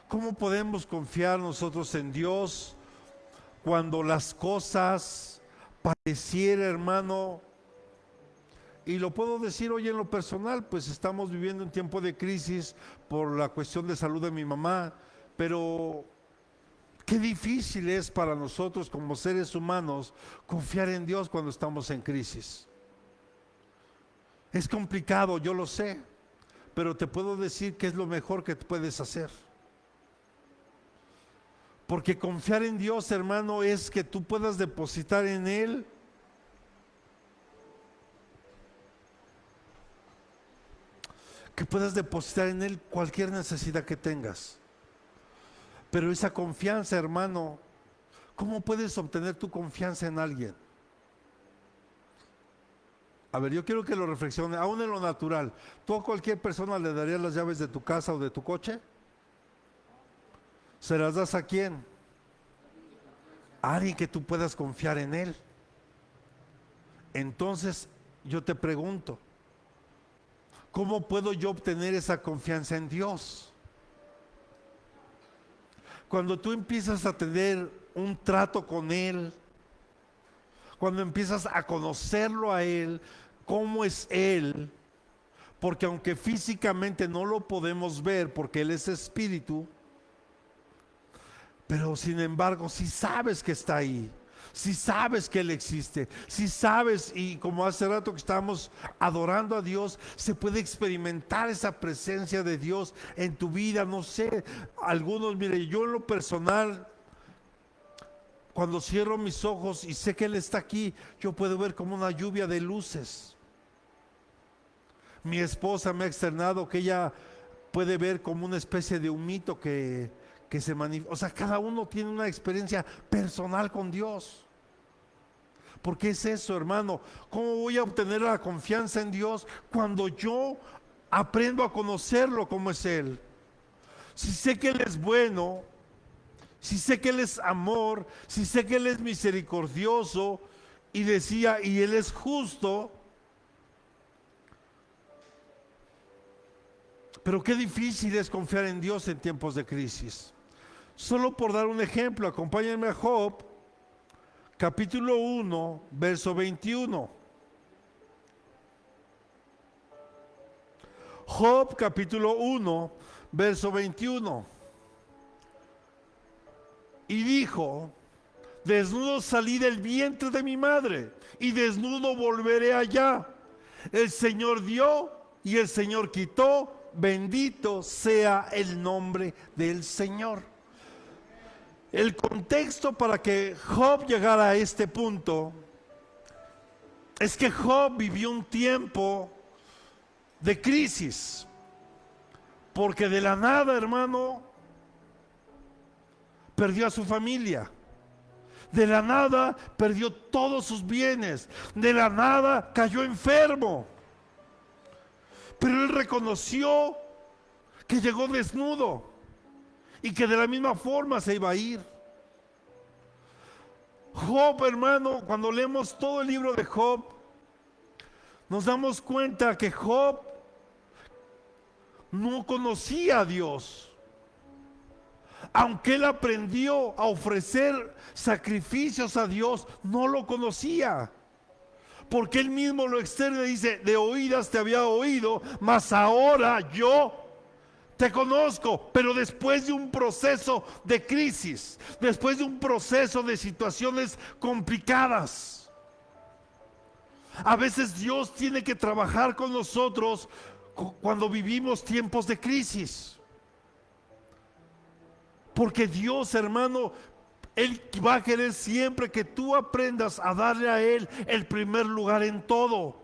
¿Cómo podemos confiar nosotros en Dios cuando las cosas pareciera, hermano? Y lo puedo decir hoy en lo personal, pues estamos viviendo un tiempo de crisis por la cuestión de salud de mi mamá, pero qué difícil es para nosotros como seres humanos confiar en Dios cuando estamos en crisis. Es complicado, yo lo sé, pero te puedo decir que es lo mejor que puedes hacer. Porque confiar en Dios, hermano, es que tú puedas depositar en Él cualquier necesidad que tengas. Pero esa confianza, hermano, ¿cómo puedes obtener tu confianza en alguien? A ver, yo quiero que lo reflexione, aún en lo natural. ¿Tú a cualquier persona le darías las llaves de tu casa o de tu coche? ¿Se las das a quién? A alguien que tú puedas confiar en él. Entonces, yo te pregunto, ¿cómo puedo yo obtener esa confianza en Dios? Cuando tú empiezas a tener un trato con Él, cuando empiezas a conocerlo a Él, cómo es Él, porque aunque físicamente no lo podemos ver, porque Él es espíritu, pero sin embargo, si sabes que está ahí, si sabes que Él existe, si sabes, y como hace rato que estábamos adorando a Dios, se puede experimentar esa presencia de Dios en tu vida. No sé, algunos, mire, yo en lo personal, cuando cierro mis ojos y sé que Él está aquí, yo puedo ver como una lluvia de luces. Mi esposa me ha externado que ella puede ver como una especie de humito que se manifiesta. O sea, cada uno tiene una experiencia personal con Dios. Porque es eso, hermano. ¿Cómo voy a obtener la confianza en Dios cuando yo aprendo a conocerlo como es Él? Si sé que Él es bueno, si sé que Él es amor, si sé que Él es misericordioso, y decía, y Él es justo. Pero qué difícil es confiar en Dios en tiempos de crisis. Solo por dar un ejemplo, acompáñenme a Job, capítulo 1, verso 21. Job, capítulo 1, verso 21. Y dijo: desnudo salí del vientre de mi madre, y desnudo volveré allá. El Señor dio y el Señor quitó. Bendito sea el nombre del Señor. El contexto para que Job llegara a este punto es que Job vivió un tiempo de crisis, porque de la nada, hermano, perdió a su familia. De la nada perdió todos sus bienes. De la nada cayó enfermo. Pero él reconoció que llegó desnudo y que de la misma forma se iba a ir. Job, hermano, cuando leemos todo el libro de Job, nos damos cuenta que Job no conocía a Dios. Aunque él aprendió a ofrecer sacrificios a Dios, no lo conocía. Porque él mismo lo externa y dice: de oídas te había oído, mas ahora yo te conozco. Pero después de un proceso de crisis, después de un proceso de situaciones complicadas, a veces Dios tiene que trabajar con nosotros cuando vivimos tiempos de crisis. Porque Dios, hermano, Él va a querer siempre que tú aprendas a darle a Él el primer lugar en todo.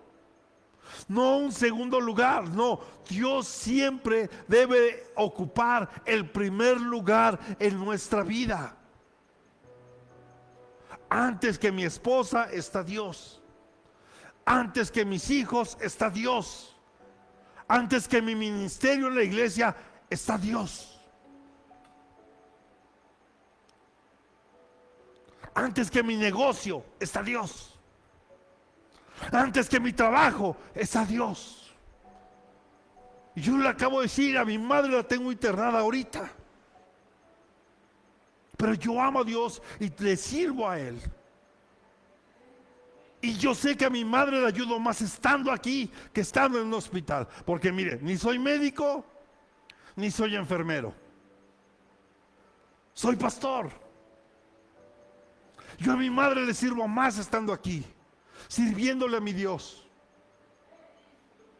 No un segundo lugar, no. Dios siempre debe ocupar el primer lugar en nuestra vida. Antes que mi esposa está Dios. Antes que mis hijos está Dios. Antes que mi ministerio en la iglesia está Dios. Antes que mi negocio está Dios. Antes que mi trabajo está Dios. Y yo le acabo de decir, a mi madre la tengo internada ahorita. pero yo amo a Dios y le sirvo a Él. Y yo sé que a mi madre le ayudo más estando aquí que estando en un hospital. Porque mire, ni soy médico, ni soy enfermero. Soy pastor. Yo a mi madre le sirvo más estando aquí, sirviéndole a mi Dios.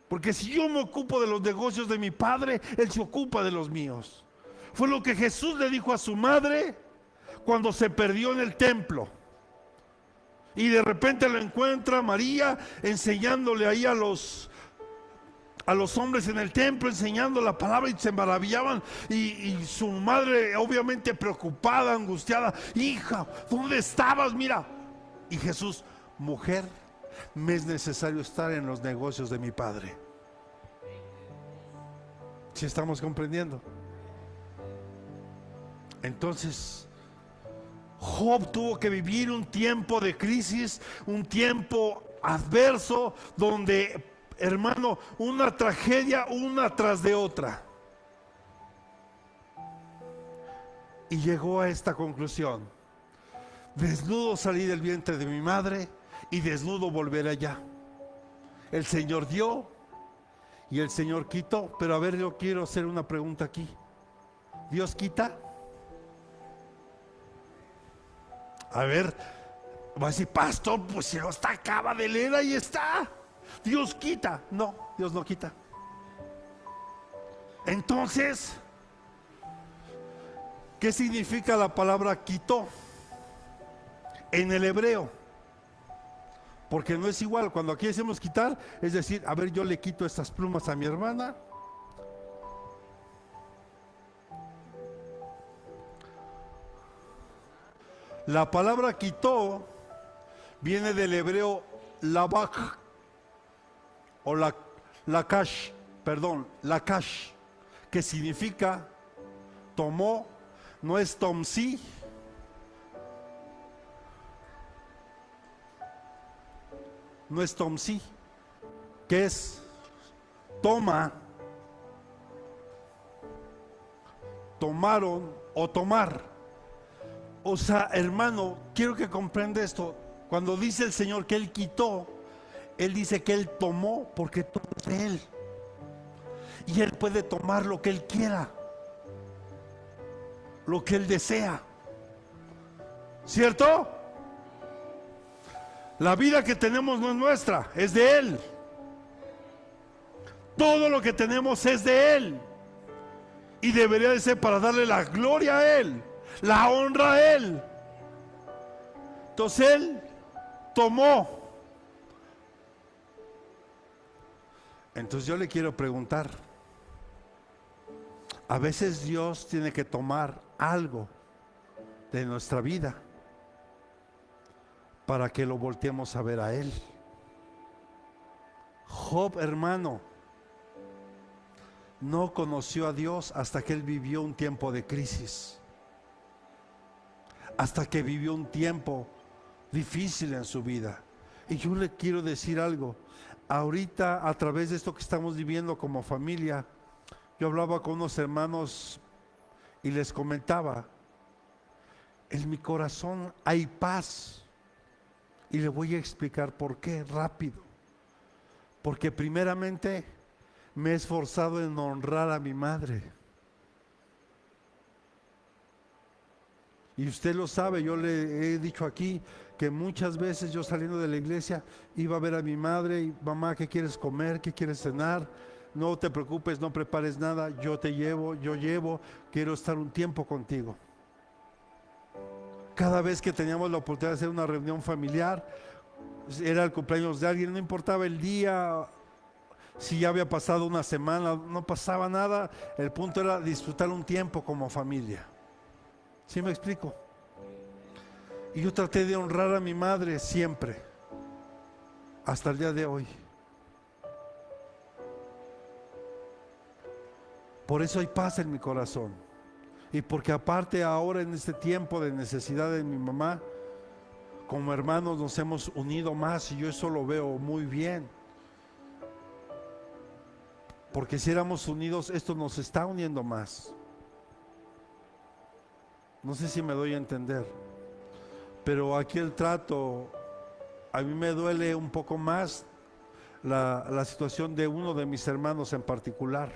Porque si yo me ocupo de los negocios de mi padre, Él se ocupa de los míos. Fue lo que Jesús le dijo a su madre cuando se perdió en el templo. Y de repente lo encuentra María enseñándole ahí a los hombres en el templo, enseñando la palabra, y se maravillaban. Y su madre, obviamente preocupada, angustiada: hija, ¿dónde estabas? Mira. Y Jesús: mujer, me es necesario estar en los negocios de mi padre. ¿Sí estamos comprendiendo? Entonces, Job tuvo que vivir un tiempo de crisis, un tiempo adverso, donde, hermano, una tragedia una tras de otra. Y llegó a esta conclusión: desnudo salí del vientre de mi madre y desnudo volveré allá. El Señor dio y el Señor quitó. Pero a ver, yo quiero hacer una pregunta aquí. ¿Dios quita? A ver, va a decir: pastor, pues si lo acaba de leer, ahí está. Dios quita. No, Dios no quita. Entonces, ¿qué significa la palabra quitó en el hebreo? Porque no es igual. Cuando aquí decimos quitar, es decir, a ver, yo le quito estas plumas a mi hermana. La palabra quitó viene del hebreo labak o lakash, que significa tomó. No es tomsi, no es tomsi, que es toma, tomaron o tomar. O sea, hermano, quiero que comprenda esto. Cuando dice el Señor que Él quitó, Él dice que Él tomó, porque todo es de Él. Y Él puede tomar lo que Él quiera, lo que Él desea. ¿Cierto? La vida que tenemos no es nuestra, es de Él. Todo lo que tenemos es de Él. Y debería de ser para darle la gloria a Él, la honra a Él. Entonces Él tomó. Entonces yo le quiero preguntar: a veces Dios tiene que tomar algo de nuestra vida para que lo volteemos a ver a Él. Job, hermano, no conoció a Dios hasta que él vivió un tiempo de crisis, hasta que vivió un tiempo difícil en su vida. Y yo le quiero decir algo. Ahorita, a través de esto que estamos viviendo como familia, yo hablaba con unos hermanos y les comentaba: en mi corazón hay paz. Y le voy a explicar por qué, rápido. Porque primeramente me he esforzado en honrar a mi madre. Y usted lo sabe, yo le he dicho aquí que muchas veces yo, saliendo de la iglesia, iba a ver a mi madre y: mamá, ¿qué quieres comer? ¿Qué quieres cenar? No te preocupes, no prepares nada, yo te llevo, quiero estar un tiempo contigo. Cada vez que teníamos la oportunidad de hacer una reunión familiar, era el cumpleaños de alguien, no importaba el día, si ya había pasado una semana, no pasaba nada. El punto era disfrutar un tiempo como familia. ¿Sí me explico? Y yo traté de honrar a mi madre siempre, hasta el día de hoy. Por eso hay paz en mi corazón. Y porque aparte ahora, en este tiempo de necesidad de mi mamá, como hermanos nos hemos unido más, y yo eso lo veo muy bien. Porque si éramos unidos, esto nos está uniendo más. No sé si me doy a entender, pero aquí el trato, a mí me duele un poco más la situación de uno de mis hermanos en particular,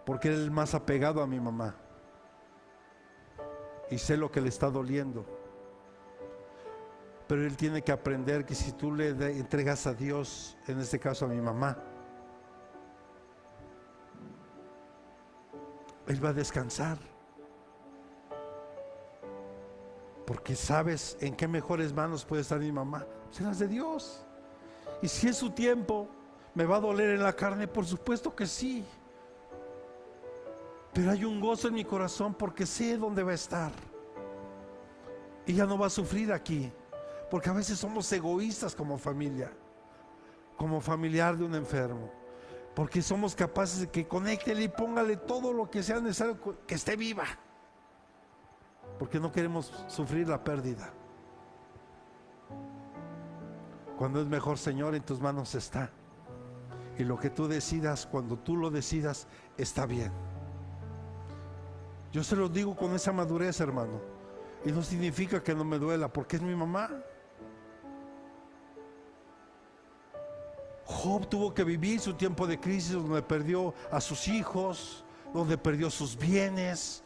porque él es el más apegado a mi mamá y sé lo que le está doliendo. Pero él tiene que aprender que si tú le entregas a Dios, en este caso a mi mamá, él va a descansar. Porque sabes en qué mejores manos puede estar mi mamá, en las de Dios. Y si es su tiempo, ¿me va a doler en la carne? Por supuesto que sí. Pero hay un gozo en mi corazón porque sé dónde va a estar. Y ya no va a sufrir aquí. Porque a veces somos egoístas como familia, como familiar de un enfermo. Porque somos capaces de que conéctele y póngale todo lo que sea necesario, que esté viva. Porque no queremos sufrir la pérdida. Cuando es mejor, Señor, en tus manos está. Y lo que tú decidas, cuando tú lo decidas, está bien. Yo se lo digo con esa madurez, hermano. Y no significa que no me duela, porque es mi mamá. Job tuvo que vivir su tiempo de crisis donde perdió a sus hijos, donde perdió sus bienes.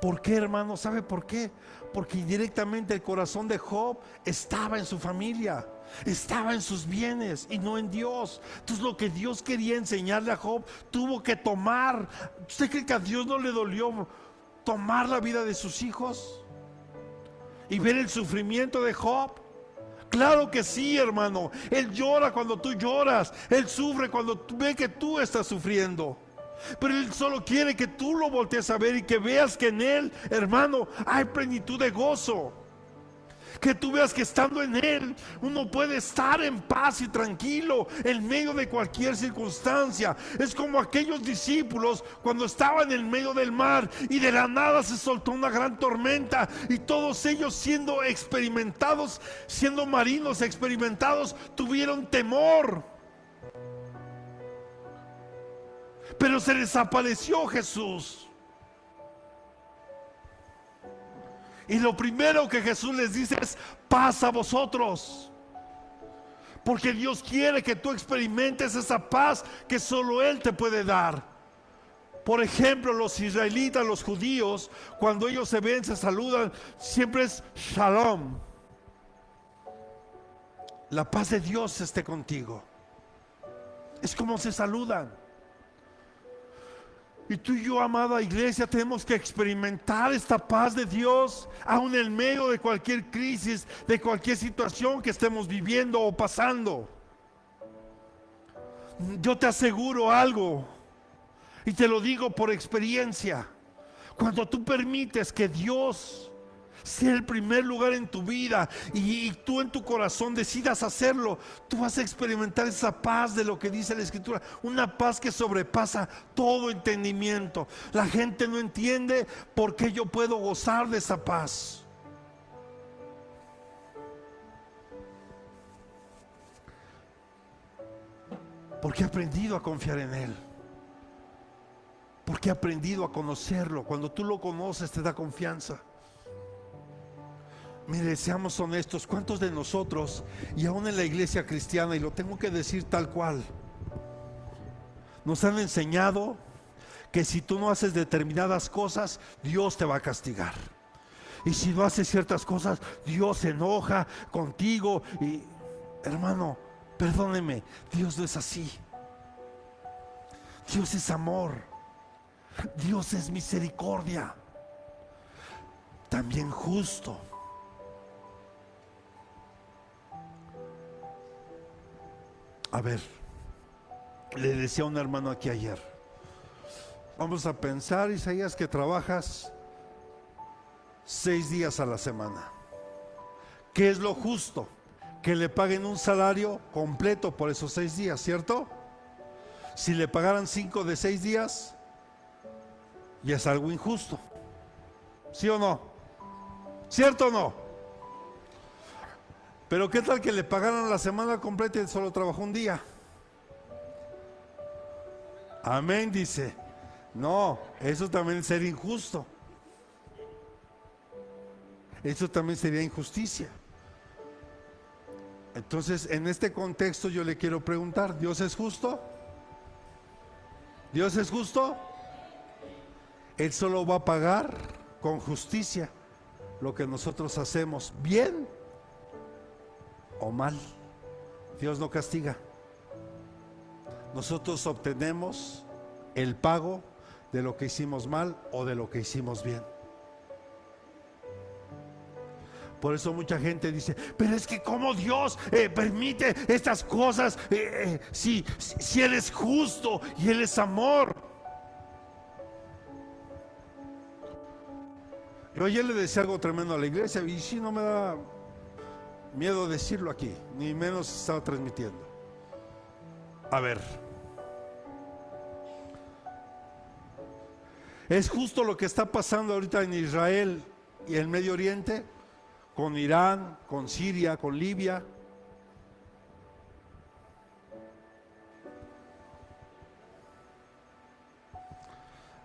¿Por qué, hermano? ¿Sabe por qué? Porque indirectamente el corazón de Job estaba en su familia, estaba en sus bienes y no en Dios. Entonces lo que Dios quería enseñarle a Job tuvo que tomar. ¿Usted cree que a Dios no le dolió tomar la vida de sus hijos y ver el sufrimiento de Job? Claro que sí, hermano. Él llora cuando tú lloras, él sufre cuando ve que tú estás sufriendo. Pero Él solo quiere que tú lo voltees a ver y que veas que en Él, hermano, hay plenitud de gozo. Que tú veas que estando en Él uno puede estar en paz y tranquilo en medio de cualquier circunstancia. Es como aquellos discípulos cuando estaban en medio del mar y de la nada se soltó una gran tormenta y todos ellos, siendo experimentados, siendo marinos experimentados, tuvieron temor. Pero se les apareció Jesús. Y lo primero que Jesús les dice es: paz a vosotros. Porque Dios quiere que tú experimentes esa paz que solo Él te puede dar. Por ejemplo, los israelitas, los judíos, cuando ellos se ven, se saludan, siempre es Shalom. La paz de Dios esté contigo. Es como se saludan. Y tú y yo, amada iglesia, tenemos que experimentar esta paz de Dios, aún en medio de cualquier crisis, de cualquier situación que estemos viviendo o pasando. Yo te aseguro algo, y te lo digo por experiencia: cuando tú permites que Dios sea el primer lugar en tu vida y tú en tu corazón decidas hacerlo, tú vas a experimentar esa paz de lo que dice la Escritura, una paz que sobrepasa todo entendimiento. La gente no entiende por qué yo puedo gozar de esa paz. Porque he aprendido a confiar en Él, porque he aprendido a conocerlo. Cuando tú lo conoces te da confianza. Mire, seamos honestos, ¿cuántos de nosotros, y aún en la iglesia cristiana, y lo tengo que decir tal cual, nos han enseñado que si tú no haces determinadas cosas, Dios te va a castigar? Y si no haces ciertas cosas, Dios se enoja contigo. Y hermano, perdóneme, Dios no es así. Dios es amor, Dios es misericordia, también justo. A ver, le decía a un hermano aquí ayer: vamos a pensar, Isaías, que trabajas 6 días a la semana. ¿Qué es lo justo? Que le paguen un salario completo por esos 6 días, ¿cierto? Si le pagaran 5 de 6 días, ya es algo injusto. ¿Sí o no? ¿Cierto o no? Pero ¿qué tal que le pagaran la semana completa y solo trabajó un día? Amén, dice. No, eso también es ser injusto. Eso también sería injusticia. Entonces, en este contexto yo le quiero preguntar, ¿Dios es justo? ¿Dios es justo? Él solo va a pagar con justicia lo que nosotros hacemos, bien o mal. Dios no castiga. Nosotros obtenemos el pago de lo que hicimos mal o de lo que hicimos bien. Por eso mucha gente dice, pero es que ¿cómo Dios permite estas cosas si Él es justo y Él es amor? Yo ayer le decía algo tremendo a la iglesia y sí, no me da miedo decirlo aquí, ni menos estaba transmitiendo. A ver, ¿es justo lo que está pasando ahorita en Israel y en Medio Oriente? Con Irán, con Siria, con Libia.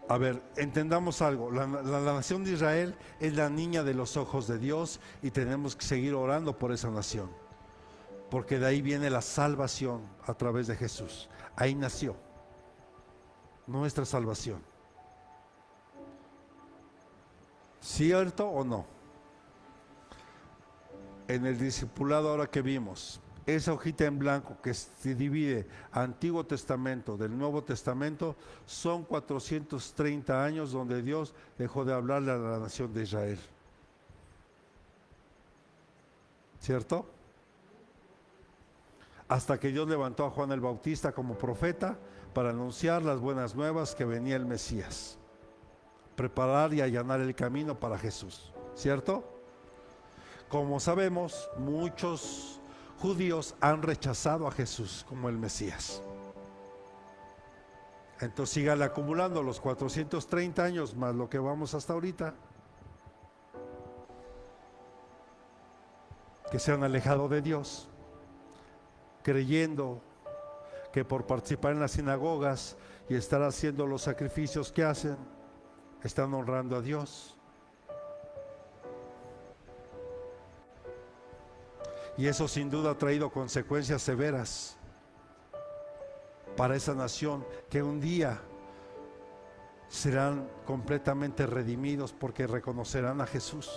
A ver, entendamos algo. La nación de Israel es la niña de los ojos de Dios y tenemos que seguir orando por esa nación, porque de ahí viene la salvación a través de Jesús. Ahí nació nuestra salvación. ¿Cierto o no? En el discipulado ahora que vimos, esa hojita en blanco que se divide Antiguo Testamento del Nuevo Testamento, son 430 años donde Dios dejó de hablarle a la nación de Israel. ¿Cierto? Hasta que Dios levantó a Juan el Bautista como profeta para anunciar las buenas nuevas que venía el Mesías, preparar y allanar el camino para Jesús. ¿Cierto? Como sabemos, muchos judíos han rechazado a Jesús como el Mesías. Entonces sígale acumulando los 430 años más lo que vamos hasta ahorita, que se han alejado de Dios, creyendo que por participar en las sinagogas y estar haciendo los sacrificios que hacen, están honrando a Dios. Y eso sin duda ha traído consecuencias severas para esa nación, que un día serán completamente redimidos porque reconocerán a Jesús.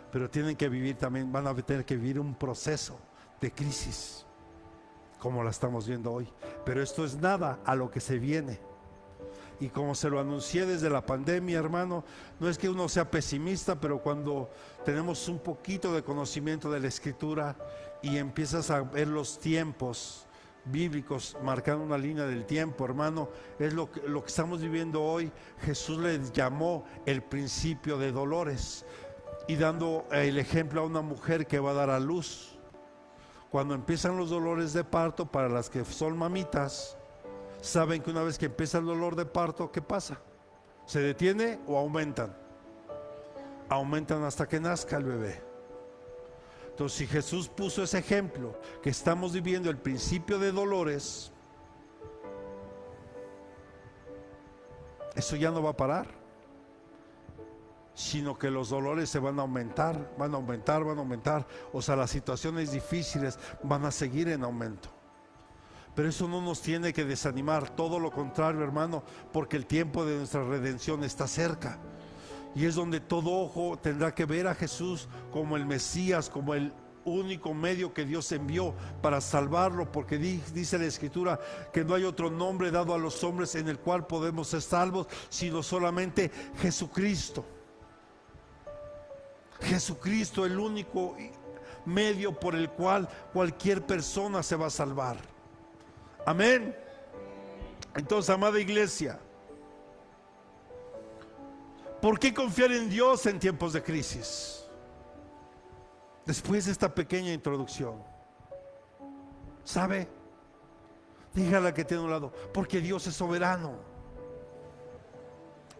Pero tienen que vivir también, van a tener que vivir un proceso de crisis, como la estamos viendo hoy. Pero esto es nada a lo que se viene. Y como se lo anuncié desde la pandemia, hermano, no es que uno sea pesimista, pero cuando tenemos un poquito de conocimiento de la Escritura y empiezas a ver los tiempos bíblicos marcando una línea del tiempo, hermano, es lo que estamos viviendo hoy. Jesús le llamó el principio de dolores, y dando el ejemplo a una mujer que va a dar a luz. Cuando empiezan los dolores de parto, para las que son mamitas, saben que una vez que empieza el dolor de parto, ¿qué pasa? ¿Se detiene o aumentan? Aumentan hasta que nazca el bebé. Entonces, si Jesús puso ese ejemplo, que estamos viviendo el principio de dolores, eso ya no va a parar, sino que los dolores se van a aumentar, van a aumentar, van a aumentar. O sea, las situaciones difíciles van a seguir en aumento. Pero eso no nos tiene que desanimar, todo lo contrario, hermano, porque el tiempo de nuestra redención está cerca. Y es donde todo ojo tendrá que ver a Jesús como el Mesías, como el único medio que Dios envió para salvarlo, porque dice la Escritura que no hay otro nombre dado a los hombres en el cual podemos ser salvos, sino solamente Jesucristo. Jesucristo, el único medio por el cual cualquier persona se va a salvar. Amén. Entonces, amada iglesia, ¿por qué confiar en Dios en tiempos de crisis? Después de esta pequeña introducción, ¿sabe? Dígale que tiene a un lado, porque Dios es soberano.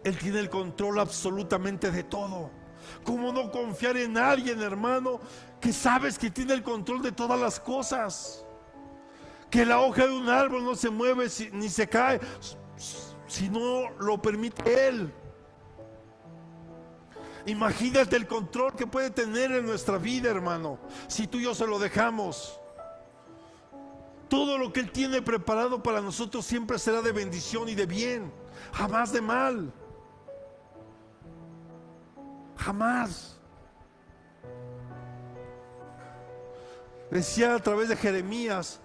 Él tiene el control absolutamente de todo. ¿Cómo no confiar en alguien, hermano, que sabes que tiene el control de todas las cosas? Que la hoja de un árbol no se mueve ni se cae si no lo permite Él. Imagínate el control que puede tener en nuestra vida, hermano, si tú y yo se lo dejamos. Todo lo que Él tiene preparado para nosotros siempre será de bendición y de bien, jamás de mal. Jamás. Decía a través de Jeremías: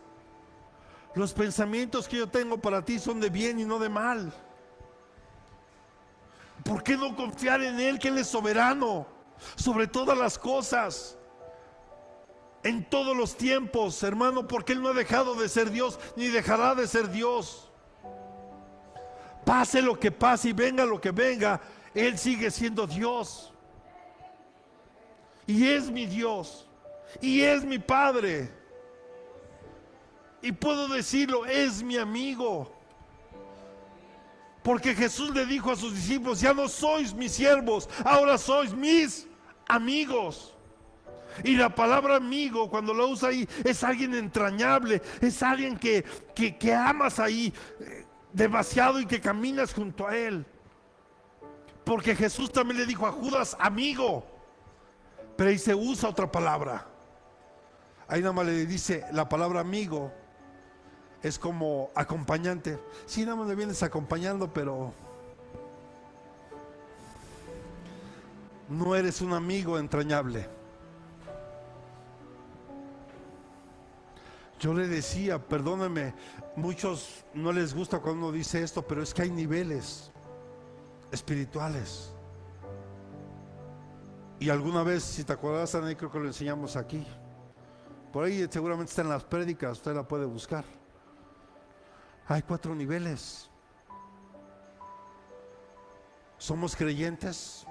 los pensamientos que yo tengo para ti son de bien y no de mal. ¿Por qué no confiar en Él, que Él es soberano sobre todas las cosas, en todos los tiempos, hermano? Porque Él no ha dejado de ser Dios, ni dejará de ser Dios. Pase lo que pase y venga lo que venga, Él sigue siendo Dios. Y es mi Dios, y es mi Padre. Y puedo decirlo, es mi amigo. Porque Jesús le dijo a sus discípulos: ya no sois mis siervos, ahora sois mis amigos. Y la palabra amigo, cuando la usa ahí, es alguien entrañable, es alguien que amas ahí demasiado y que caminas junto a Él. Porque Jesús también le dijo a Judas: amigo. Pero ahí se usa otra palabra. Ahí nada más le dice la palabra amigo. Es como acompañante. Sí, nada más le vienes acompañando, pero no eres un amigo entrañable. Yo le decía, perdóname, muchos no les gusta cuando uno dice esto, pero es que hay niveles espirituales. Y alguna vez, si te acuerdas, Ana, creo que lo enseñamos aquí. Por ahí seguramente está en las prédicas, usted la puede buscar. Hay 4 niveles. Somos creyentes.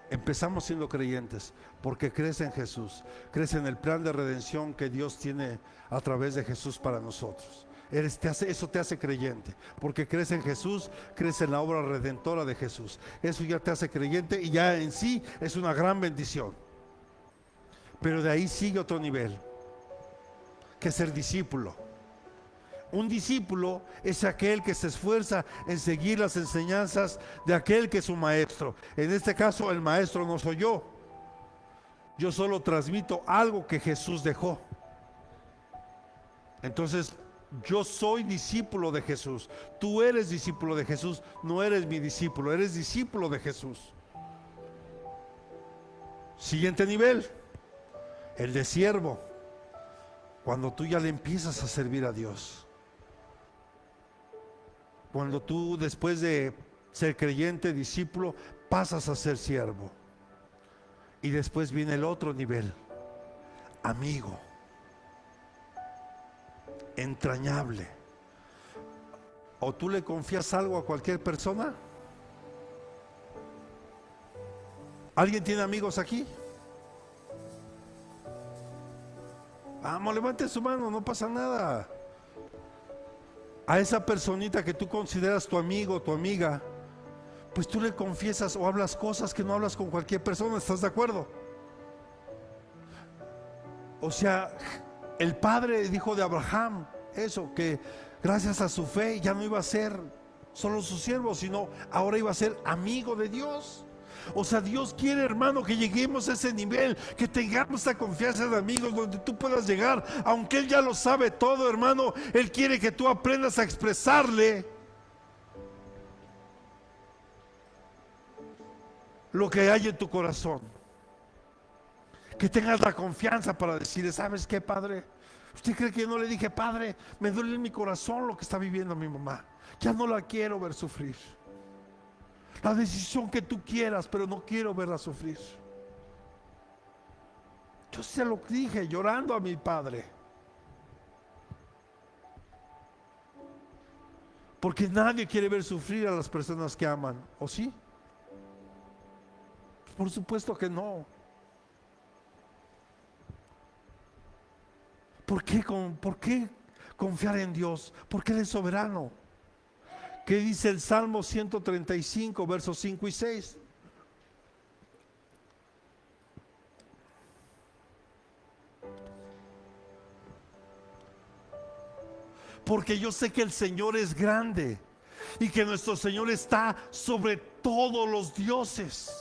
Empezamos siendo creyentes porque crees en Jesús, crees en el plan de redención que Dios tiene a través de Jesús para nosotros. Eso te hace creyente, porque crees en Jesús, crees en la obra redentora de Jesús. Eso ya te hace creyente y ya en sí es una gran bendición. Pero de ahí sigue otro nivel, que es ser discípulo. Un discípulo es aquel que se esfuerza en seguir las enseñanzas de aquel que es su maestro. En este caso, el maestro no soy yo. Yo solo transmito algo que Jesús dejó. Entonces, yo soy discípulo de Jesús. Tú eres discípulo de Jesús. No eres mi discípulo, eres discípulo de Jesús. Siguiente nivel, el de siervo. Cuando tú ya le empiezas a servir a Dios. Cuando tú, después de ser creyente, discípulo, pasas a ser siervo. Y después viene el otro nivel, amigo, entrañable. ¿O tú le confías algo a cualquier persona? ¿Alguien tiene amigos aquí? Vamos, levante su mano, no pasa nada. A esa personita que tú consideras tu amigo, tu amiga, pues tú le confiesas o hablas cosas que no hablas con cualquier persona. ¿Estás de acuerdo? O sea, el padre dijo de Abraham eso, que gracias a su fe ya no iba a ser solo su siervo, sino ahora iba a ser amigo de Dios. O sea, Dios quiere, hermano, que lleguemos a ese nivel, que tengamos esa confianza de amigos donde tú puedas llegar, aunque Él ya lo sabe todo, hermano. Él quiere que tú aprendas a expresarle lo que hay en tu corazón, que tengas la confianza para decirle: ¿sabes qué, padre? ¿Usted cree que yo no le dije: padre, me duele en mi corazón lo que está viviendo mi mamá? Ya no la quiero ver sufrir. La decisión que tú quieras, pero no quiero verla sufrir. Yo se lo dije llorando a mi padre. Porque nadie quiere ver sufrir a las personas que aman, ¿o sí? Por supuesto que no. ¿Por qué confiar en Dios? Porque Él es soberano. ¿Qué dice el Salmo 135, versos 5 y 6? Porque yo sé que el Señor es grande y que nuestro Señor está sobre todos los dioses.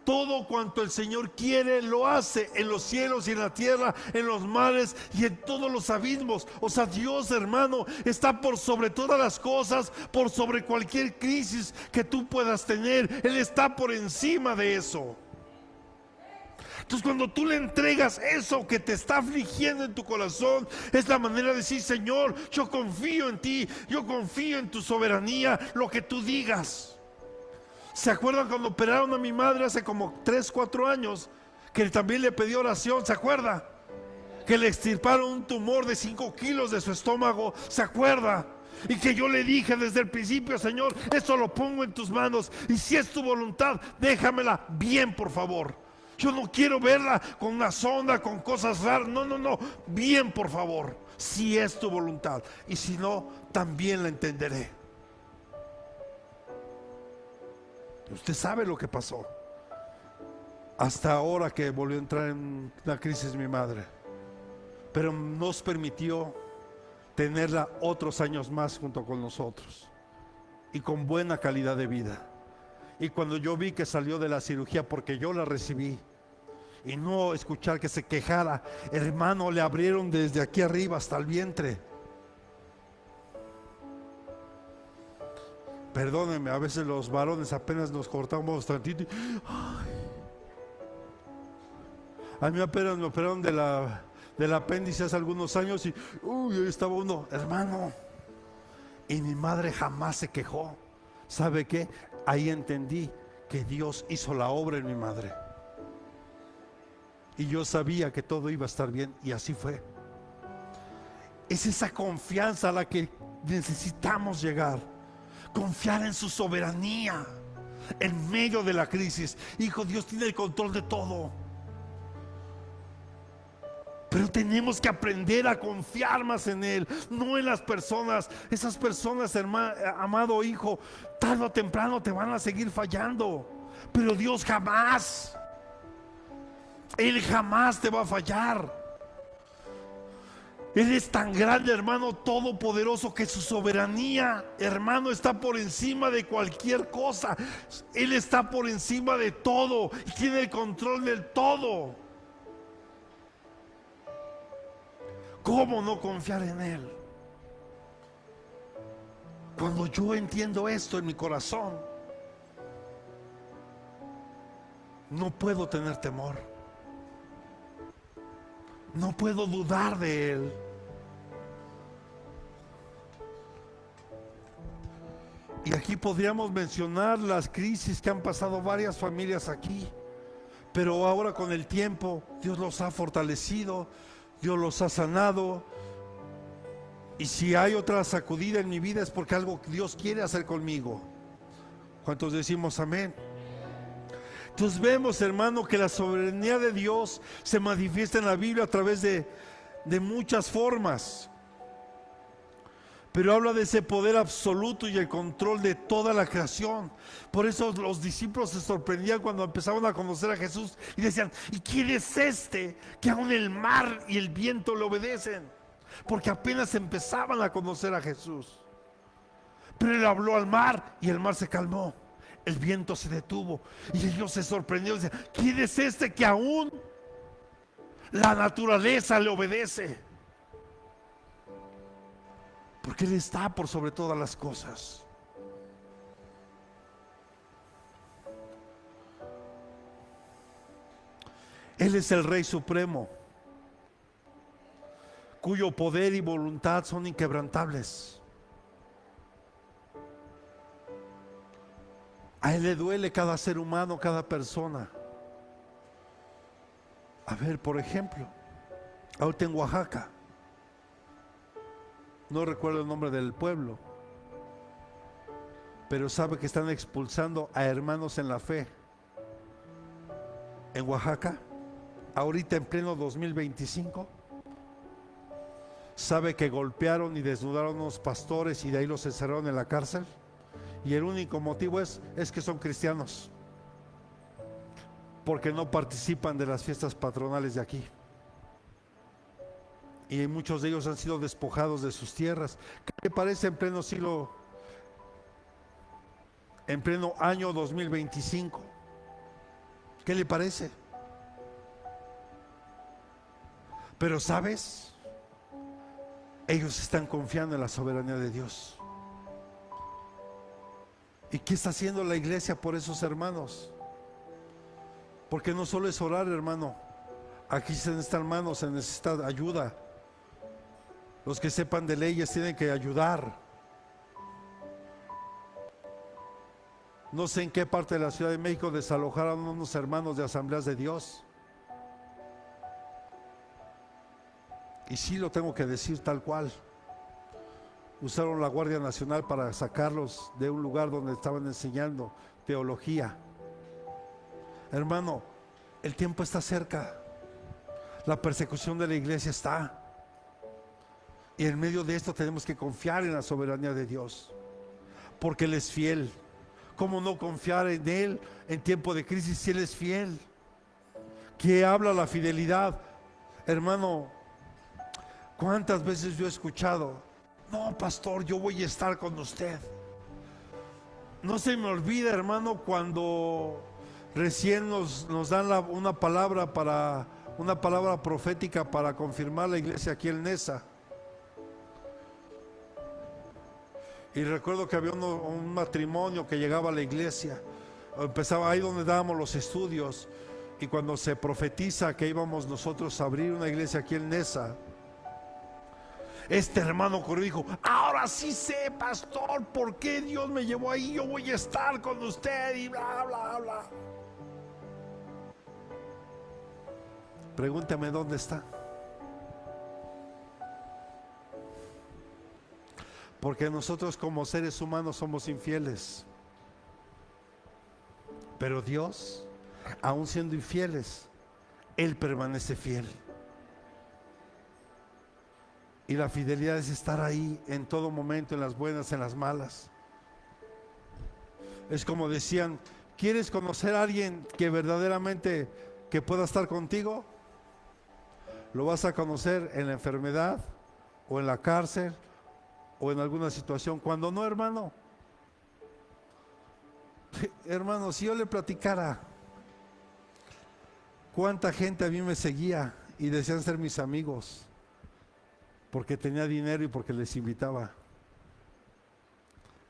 Todo cuanto el Señor quiere lo hace en los cielos y en la tierra, en los mares y en todos los abismos. O sea, Dios, hermano, está por sobre todas las cosas, por sobre cualquier crisis que tú puedas tener. Él está por encima de eso. Entonces, cuando tú le entregas eso que te está afligiendo en tu corazón, es la manera de decir: Señor, yo confío en ti, yo confío en tu soberanía, lo que tú digas. ¿Se acuerdan cuando operaron a mi madre hace como 3, 4 años? Que también le pedí oración, ¿se acuerda? Que le extirparon un tumor de 5 kilos de su estómago, ¿se acuerda? Y que yo le dije desde el principio: Señor, esto lo pongo en tus manos, y si es tu voluntad, déjamela bien, por favor. Yo no quiero verla con una sonda, con cosas raras. No, no, no. Bien, por favor. Si es tu voluntad. Y si no, también la entenderé. Usted sabe lo que pasó. Hasta ahora que volvió a entrar en la crisis mi madre. Pero nos permitió tenerla otros años más junto con nosotros. Y con buena calidad de vida. Y cuando yo vi que salió de la cirugía, porque yo la recibí, y no escuchar que se quejara, hermano, le abrieron desde aquí arriba hasta el vientre. Perdónenme, a veces los varones apenas nos cortamos tantito y, a mí apenas me operaron del apéndice hace algunos años y ahí estaba uno, hermano, y mi madre jamás se quejó. ¿Sabe qué? Ahí entendí que Dios hizo la obra en mi madre. Y yo sabía que todo iba a estar bien, y así fue. Es esa confianza a la que necesitamos llegar. Confiar en su soberanía en medio de la crisis. Hijo, Dios tiene el control de todo. Pero tenemos que aprender a confiar más en Él, no en las personas. Esas personas, amado hijo, tarde o temprano te van a seguir fallando. Pero Dios jamás, Él jamás te va a fallar. Él es tan grande, hermano, todopoderoso, que su soberanía, hermano, está por encima de cualquier cosa. Él está por encima de todo y tiene el control del todo. ¿Cómo no confiar en Él? Cuando yo entiendo esto en mi corazón, no puedo tener temor. No puedo dudar de Él. Y aquí podríamos mencionar las crisis que han pasado varias familias aquí. Pero ahora, con el tiempo, Dios los ha fortalecido, Dios los ha sanado. Y si hay otra sacudida en mi vida, es porque algo que Dios quiere hacer conmigo. ¿Cuántos decimos amén? Entonces vemos, hermano, que la soberanía de Dios se manifiesta en la Biblia a través de muchas formas. Pero habla de ese poder absoluto y el control de toda la creación. Por eso los discípulos se sorprendían cuando empezaban a conocer a Jesús y decían: ¿y quién es este que aún el mar y el viento le obedecen? Porque apenas empezaban a conocer a Jesús. Pero Él habló al mar y el mar se calmó, el viento se detuvo, y ellos se sorprendieron y decían: ¿quién es este que aún la naturaleza le obedece? Porque Él está por sobre todas las cosas. Él es el Rey Supremo, cuyo poder y voluntad son inquebrantables. A Él le duele cada ser humano, cada persona. A ver, por ejemplo, ahorita en Oaxaca, no recuerdo el nombre del pueblo, pero sabe que están expulsando a hermanos en la fe en Oaxaca, ahorita en pleno 2025. Sabe que golpearon y desnudaron a unos pastores y de ahí los encerraron en la cárcel, y el único motivo es que son cristianos, porque no participan de las fiestas patronales de aquí. Y muchos de ellos han sido despojados de sus tierras. ¿Qué parece en pleno siglo, en pleno año 2025? ¿Qué le parece? Pero ¿sabes? Ellos están confiando en la soberanía de Dios. ¿Y qué está haciendo la iglesia por esos hermanos? Porque no solo es orar, hermano. Aquí se necesita, hermano, se necesita ayuda. Los que sepan de leyes tienen que ayudar. No sé en qué parte de la Ciudad de México desalojaron unos hermanos de Asambleas de Dios. Y sí lo tengo que decir tal cual. Usaron la Guardia Nacional para sacarlos de un lugar donde estaban enseñando teología. Hermano, el tiempo está cerca. La persecución de la iglesia está. Y en medio de esto tenemos que confiar en la soberanía de Dios, porque Él es fiel. ¿Cómo no confiar en Él en tiempo de crisis si Él es fiel? ¿Qué habla la fidelidad? Hermano, ¿cuántas veces yo he escuchado: no, pastor, yo voy a estar con usted? No se me olvida, hermano, cuando recién nos dan una palabra profética para confirmar la iglesia aquí en Nesa. Y recuerdo que había un matrimonio que llegaba a la iglesia, empezaba ahí donde dábamos los estudios, y cuando se profetiza que íbamos nosotros a abrir una iglesia aquí en Nesa, este hermano corrió y dijo: ahora sí sé, pastor, por qué Dios me llevó ahí, yo voy a estar con usted y bla, bla, bla. Pregúntame dónde está. Porque nosotros como seres humanos somos infieles. Pero Dios, aún siendo infieles, Él permanece fiel. Y la fidelidad es estar ahí en todo momento, en las buenas, en las malas. Es como decían: ¿quieres conocer a alguien que verdaderamente que pueda estar contigo? Lo vas a conocer en la enfermedad, o en la cárcel, o en alguna situación. Cuando no, hermano, hermano, si yo le platicara cuánta gente a mí me seguía y decían ser mis amigos porque tenía dinero y porque les invitaba,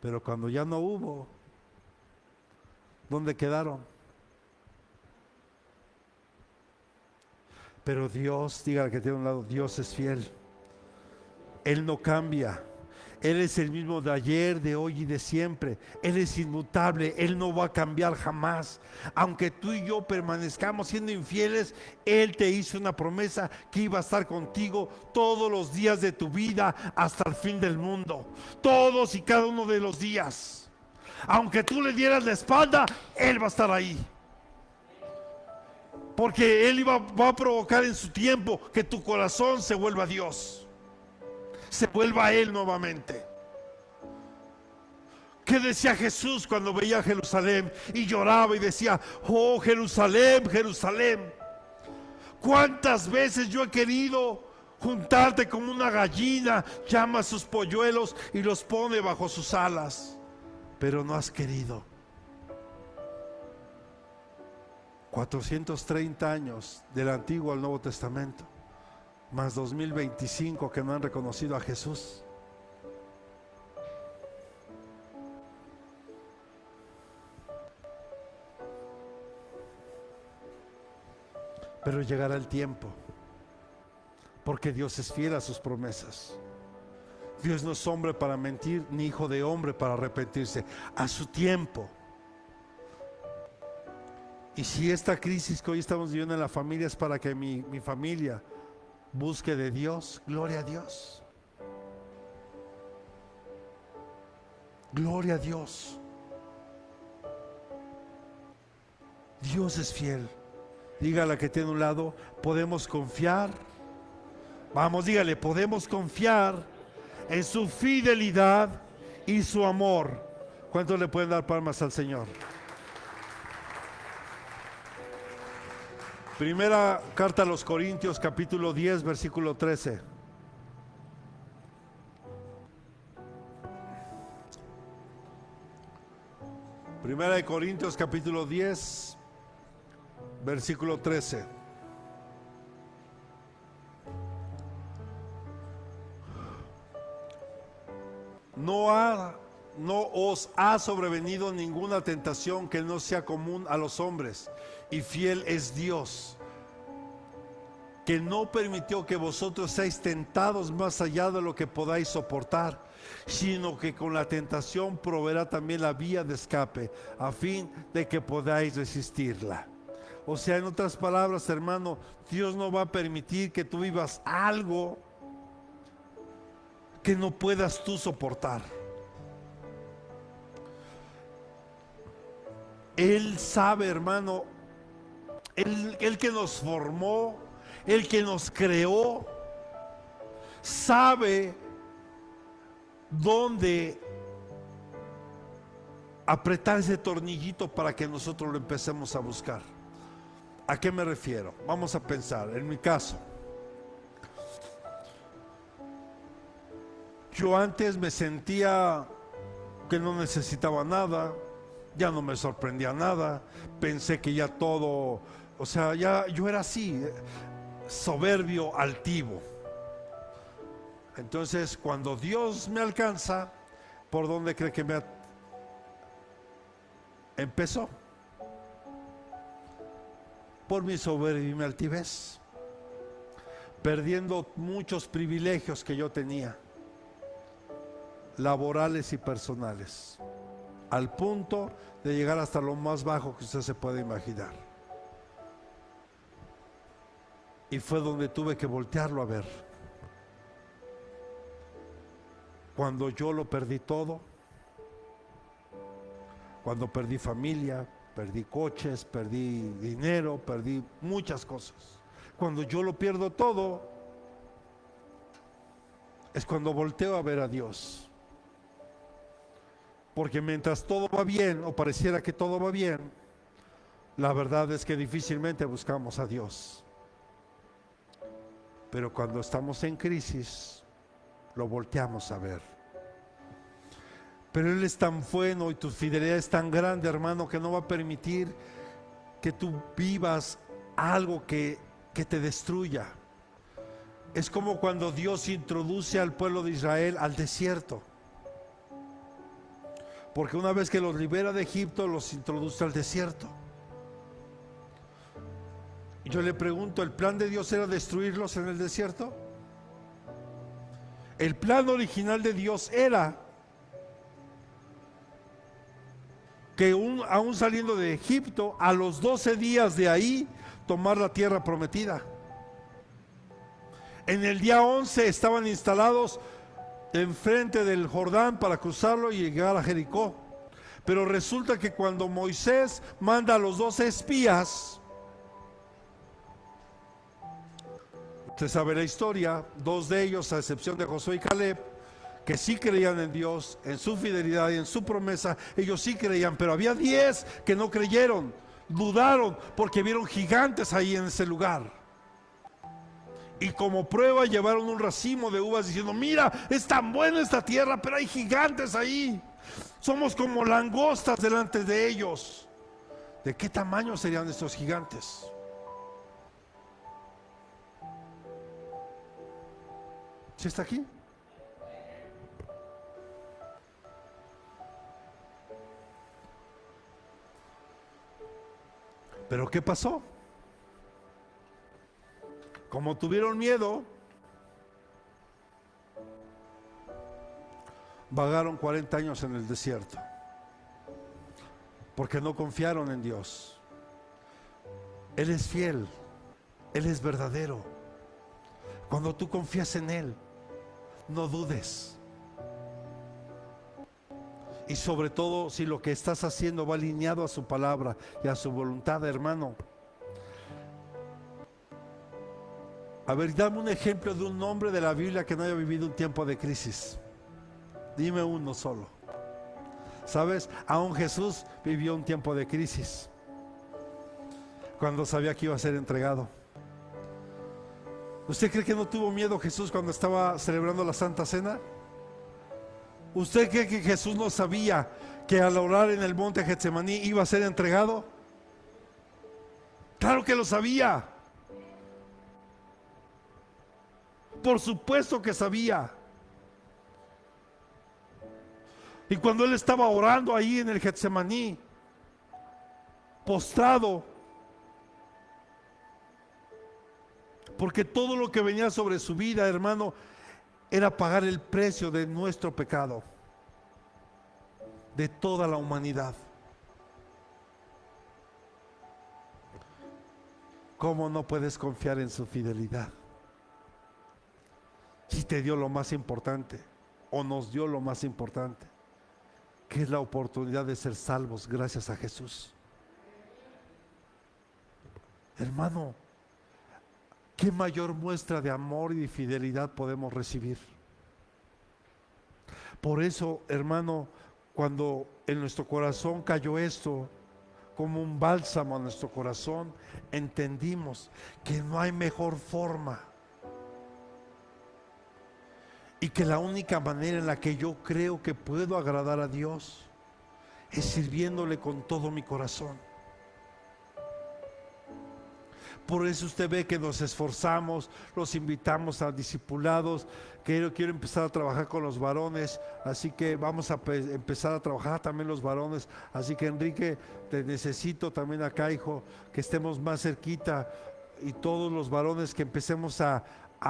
pero cuando ya no hubo, ¿dónde quedaron? Pero Dios, diga que tiene a un lado: Dios es fiel. Él no cambia. Él es el mismo de ayer, de hoy y de siempre. Él es inmutable. Él no va a cambiar jamás. Aunque tú y yo permanezcamos siendo infieles, Él te hizo una promesa que iba a estar contigo todos los días de tu vida hasta el fin del mundo. Todos y cada uno de los días. Aunque tú le dieras la espalda, Él va a estar ahí. Porque Él va a provocar en su tiempo que tu corazón se vuelva a Dios, se vuelva a Él nuevamente. ¿Qué decía Jesús cuando veía a Jerusalén y lloraba y decía: oh Jerusalén, Jerusalén, cuántas veces yo he querido juntarte como una gallina llama a sus polluelos y los pone bajo sus alas, pero no has querido? 430 años del Antiguo al Nuevo Testamento, más 2025 que no han reconocido a Jesús. Pero llegará el tiempo, porque Dios es fiel a sus promesas. Dios no es hombre para mentir, ni hijo de hombre para arrepentirse. A su tiempo. Y si esta crisis que hoy estamos viviendo en la familia es para que mi familia busque de Dios, gloria a Dios. Gloria a Dios. Dios es fiel. Dígale a que tiene a un lado: podemos confiar. Vamos, dígale: podemos confiar en su fidelidad y su amor. ¿Cuántos le pueden dar palmas al Señor? Primera carta a los Corintios, capítulo 10, versículo 13. Primera de Corintios, capítulo 10, versículo 13. No os ha sobrevenido ninguna tentación que no sea común a los hombres, y fiel es Dios, que no permitió que vosotros seáis tentados más allá de lo que podáis soportar, sino que con la tentación proveerá también la vía de escape, a fin de que podáis resistirla. O sea, en otras palabras, hermano, Dios no va a permitir que tú vivas algo que no puedas tú soportar. Él sabe, hermano, el que nos formó, el que nos creó, sabe dónde apretar ese tornillito para que nosotros lo empecemos a buscar. ¿A qué me refiero? Vamos a pensar, en mi caso, yo antes me sentía que no necesitaba nada, ya no me sorprendía nada, pensé que ya todo, o sea, ya yo era así, soberbio, altivo. Entonces, cuando Dios me alcanza, ¿por dónde cree que me empezó? Por mi soberbia y mi altivez, perdiendo muchos privilegios que yo tenía, laborales y personales, al punto de llegar hasta lo más bajo que usted se puede imaginar. Y fue donde tuve que voltearlo a ver. Cuando yo lo perdí todo, cuando perdí familia, perdí coches, perdí dinero, perdí muchas cosas. Cuando yo lo pierdo todo, es cuando volteo a ver a Dios. Porque mientras todo va bien, o pareciera que todo va bien, la verdad es que difícilmente buscamos a Dios. Pero cuando estamos en crisis, lo volteamos a ver. Pero Él es tan bueno y tu fidelidad es tan grande, hermano, que no va a permitir que tú vivas algo que te destruya. Es como cuando Dios introduce al pueblo de Israel al desierto. Porque una vez que los libera de Egipto, los introduce al desierto. Y yo le pregunto, ¿el plan de Dios era destruirlos en el desierto? El plan original de Dios era que aún saliendo de Egipto, a los 12 días de ahí, tomar la tierra prometida. En el día 11 estaban instalados enfrente del Jordán para cruzarlo y llegar a Jericó. Pero resulta que cuando Moisés manda a los 12 espías, usted sabe la historia, 2 de ellos, a excepción de Josué y Caleb, que sí creían en Dios, en su fidelidad y en su promesa, ellos sí creían, pero había 10 que no creyeron, dudaron porque vieron gigantes ahí en ese lugar. Y como prueba llevaron un racimo de uvas diciendo, mira, es tan buena esta tierra, pero hay gigantes ahí. Somos como langostas delante de ellos. ¿De qué tamaño serían estos gigantes? ¿Sí está aquí? ¿Pero qué pasó? Como tuvieron miedo, vagaron 40 años en el desierto, porque no confiaron en Dios. Él es fiel, Él es verdadero. Cuando tú confías en Él, no dudes. Y sobre todo si lo que estás haciendo va alineado a su palabra y a su voluntad, hermano. A ver, dame un ejemplo de un hombre de la Biblia que no haya vivido un tiempo de crisis. Dime uno solo. ¿Sabes? Aún Jesús vivió un tiempo de crisis cuando sabía que iba a ser entregado. ¿Usted cree que no tuvo miedo Jesús cuando estaba celebrando la Santa Cena? ¿Usted cree que Jesús no sabía que al orar en el monte Getsemaní iba a ser entregado? Claro que lo sabía. Por supuesto que sabía. Y cuando él estaba orando ahí en el Getsemaní, postrado, porque todo lo que venía sobre su vida, hermano, era pagar el precio de nuestro pecado, de toda la humanidad. ¿Cómo no puedes confiar en su fidelidad? Si te dio lo más importante, o nos dio lo más importante, que es la oportunidad de ser salvos gracias a Jesús. Hermano, ¿qué mayor muestra de amor y de fidelidad podemos recibir? Por eso, hermano, cuando en nuestro corazón cayó esto, como un bálsamo a nuestro corazón, entendimos que no hay mejor forma y que la única manera en la que yo creo que puedo agradar a Dios es sirviéndole con todo mi corazón. Por eso usted ve que nos esforzamos, los invitamos a discipulados. Quiero empezar a trabajar con los varones, así que vamos a empezar a trabajar también los varones. Así que Enrique, te necesito también acá, hijo, que estemos más cerquita, y todos los varones que empecemos a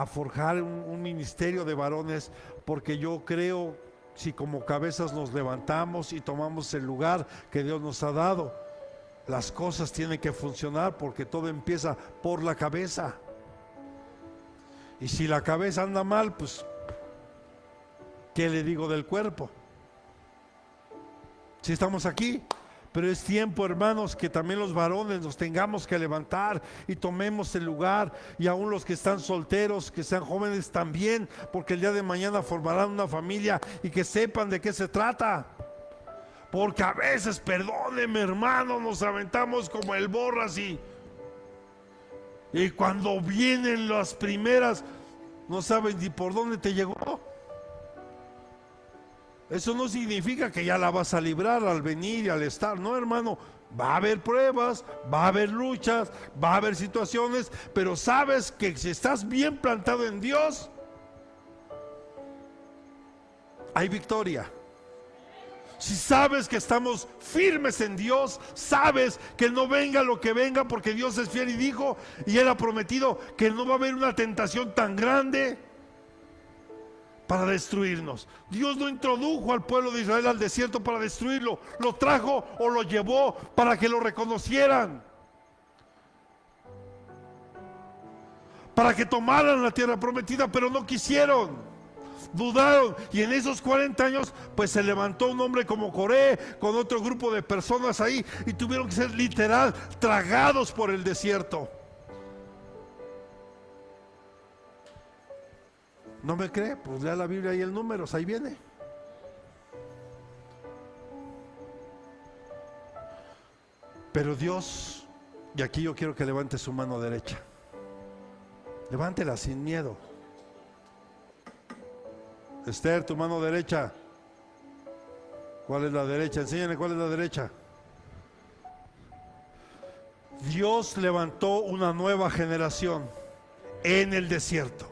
forjar un ministerio de varones, porque yo creo, si como cabezas nos levantamos y tomamos el lugar que Dios nos ha dado, las cosas tienen que funcionar, porque todo empieza por la cabeza. Y si la cabeza anda mal, pues ¿qué le digo del cuerpo? Si estamos aquí. Pero es tiempo, hermanos, que también los varones nos tengamos que levantar y tomemos el lugar, y aún los que están solteros, que sean jóvenes también, porque el día de mañana formarán una familia, y que sepan de qué se trata. Porque a veces, perdóneme, hermano, nos aventamos como el borras, y cuando vienen las primeras, no saben ni por dónde te llegó. Eso no significa que ya la vas a librar al venir y al estar. No, hermano, va a haber pruebas, va a haber luchas, va a haber situaciones, pero sabes que si estás bien plantado en Dios, hay victoria. Si sabes que estamos firmes en Dios, sabes que no venga lo que venga, porque Dios es fiel y dijo, y Él ha prometido que no va a haber una tentación tan grande para destruirnos. Dios no introdujo al pueblo de Israel al desierto para destruirlo, lo trajo o lo llevó para que lo reconocieran, para que tomaran la tierra prometida, pero no quisieron, dudaron. Y en esos 40 años pues se levantó un hombre como Coré con otro grupo de personas ahí, y tuvieron que ser literal tragados por el desierto. ¿No me cree? Pues lea la Biblia y el Números, ahí viene. Pero Dios, y aquí yo quiero que levante su mano derecha, levántela sin miedo. Esther, tu mano derecha. ¿Cuál es la derecha? Enséñale cuál es la derecha. Dios levantó una nueva generación en el desierto.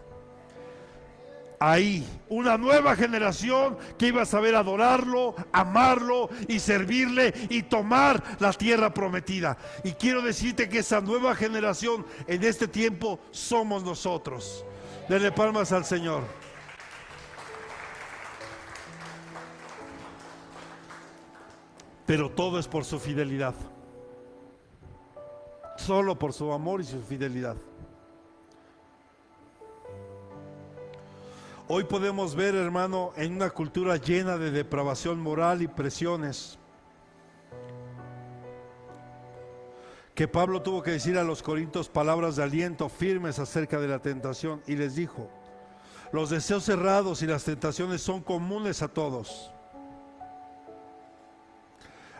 Ahí, una nueva generación que iba a saber adorarlo, amarlo y servirle y tomar la tierra prometida. Y quiero decirte que esa nueva generación en este tiempo somos nosotros. Denle palmas al Señor. Pero todo es por su fidelidad. Solo por su amor y su fidelidad. Hoy podemos ver, hermano, en una cultura llena de depravación moral y presiones, que Pablo tuvo que decir a los corintios palabras de aliento firmes acerca de la tentación, y les dijo: los deseos cerrados y las tentaciones son comunes a todos.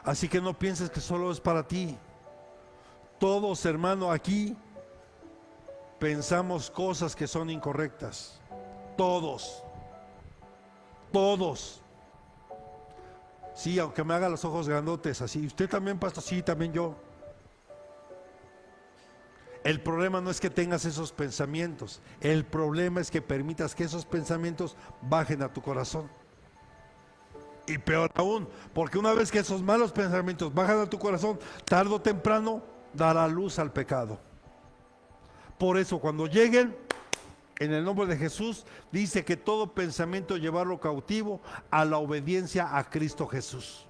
Así que no pienses que solo es para ti. Todos, hermano, aquí pensamos cosas que son incorrectas. Todos. Sí, aunque me haga los ojos grandotes así. ¿Usted también, pastor? Sí, también yo. El problema no es que tengas esos pensamientos, el problema es que permitas que esos pensamientos bajen a tu corazón. Y peor aún, porque una vez que esos malos pensamientos bajan a tu corazón, tarde o temprano dará luz al pecado. Por eso cuando lleguen, en el nombre de Jesús, dice que todo pensamiento llevarlo cautivo a la obediencia a Cristo Jesús.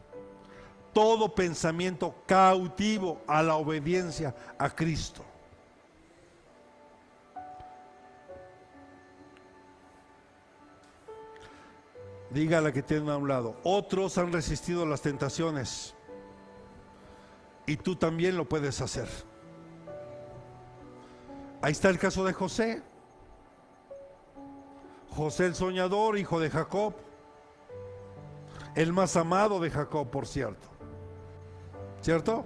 Todo pensamiento cautivo a la obediencia a Cristo. Diga a la que tiene a un lado: otros han resistido las tentaciones y tú también lo puedes hacer. Ahí está el caso de José. José el soñador, hijo de Jacob, el más amado de Jacob, por cierto. ¿Cierto?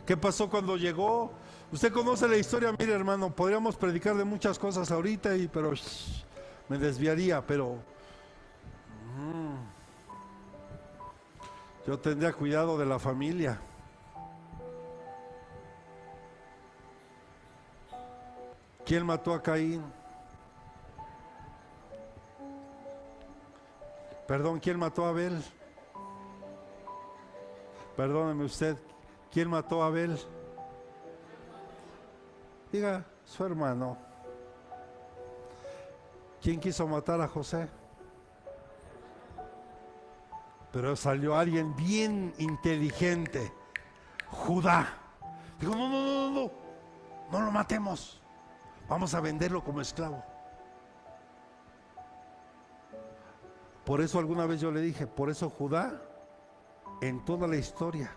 ¿Qué pasó cuando llegó? Usted conoce la historia. Mire, hermano, podríamos predicar de muchas cosas ahorita, pero me desviaría, pero yo tendría cuidado de la familia. ¿Quién mató a Caín? Perdón, ¿quién mató a Abel? Perdóneme usted, ¿quién mató a Abel? Diga, su hermano. ¿Quién quiso matar a José? Pero salió alguien bien inteligente, Judá. Dijo: no lo matemos, vamos a venderlo como esclavo. Por eso alguna vez yo le dije, por eso Judá, en toda la historia,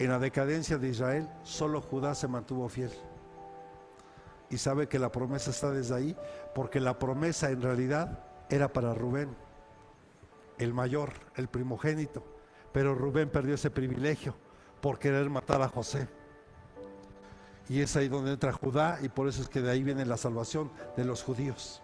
en la decadencia de Israel, solo Judá se mantuvo fiel. Y sabe que la promesa está desde ahí, porque la promesa en realidad era para Rubén, el mayor, el primogénito. Pero Rubén perdió ese privilegio por querer matar a José. Y es ahí donde entra Judá, y por eso es que de ahí viene la salvación de los judíos.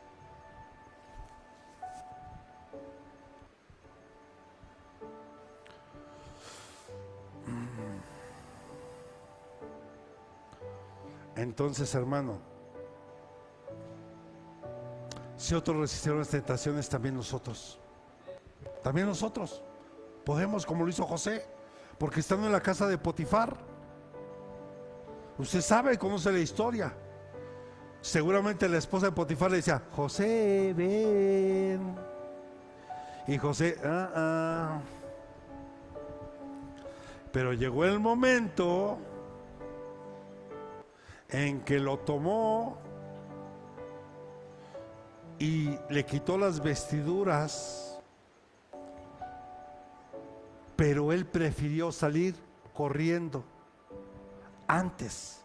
Entonces, hermano, si otros resistieron las tentaciones, también nosotros podemos, como lo hizo José, porque estando en la casa de Potifar, usted sabe, conoce la historia. Seguramente la esposa de Potifar le decía: José, ven. Y José, Pero llegó el momento en que lo tomó y le quitó las vestiduras, pero él prefirió salir corriendo antes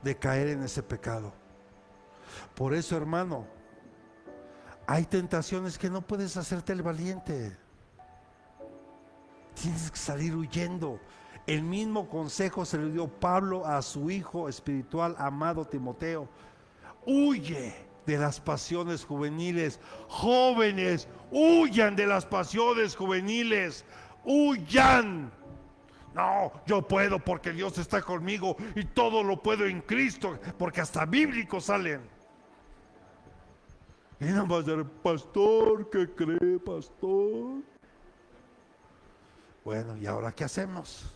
de caer en ese pecado. Por eso, hermano, hay tentaciones que no puedes hacerte el valiente, tienes que salir huyendo. El mismo consejo se le dio Pablo a su hijo espiritual amado Timoteo: huye de las pasiones juveniles. Jóvenes, huyan de las pasiones juveniles, huyan. No, yo puedo porque Dios está conmigo y todo lo puedo en Cristo, porque hasta bíblicos salen. Y nada más de: pastor, ¿qué cree, pastor? Bueno, ¿y ahora qué hacemos?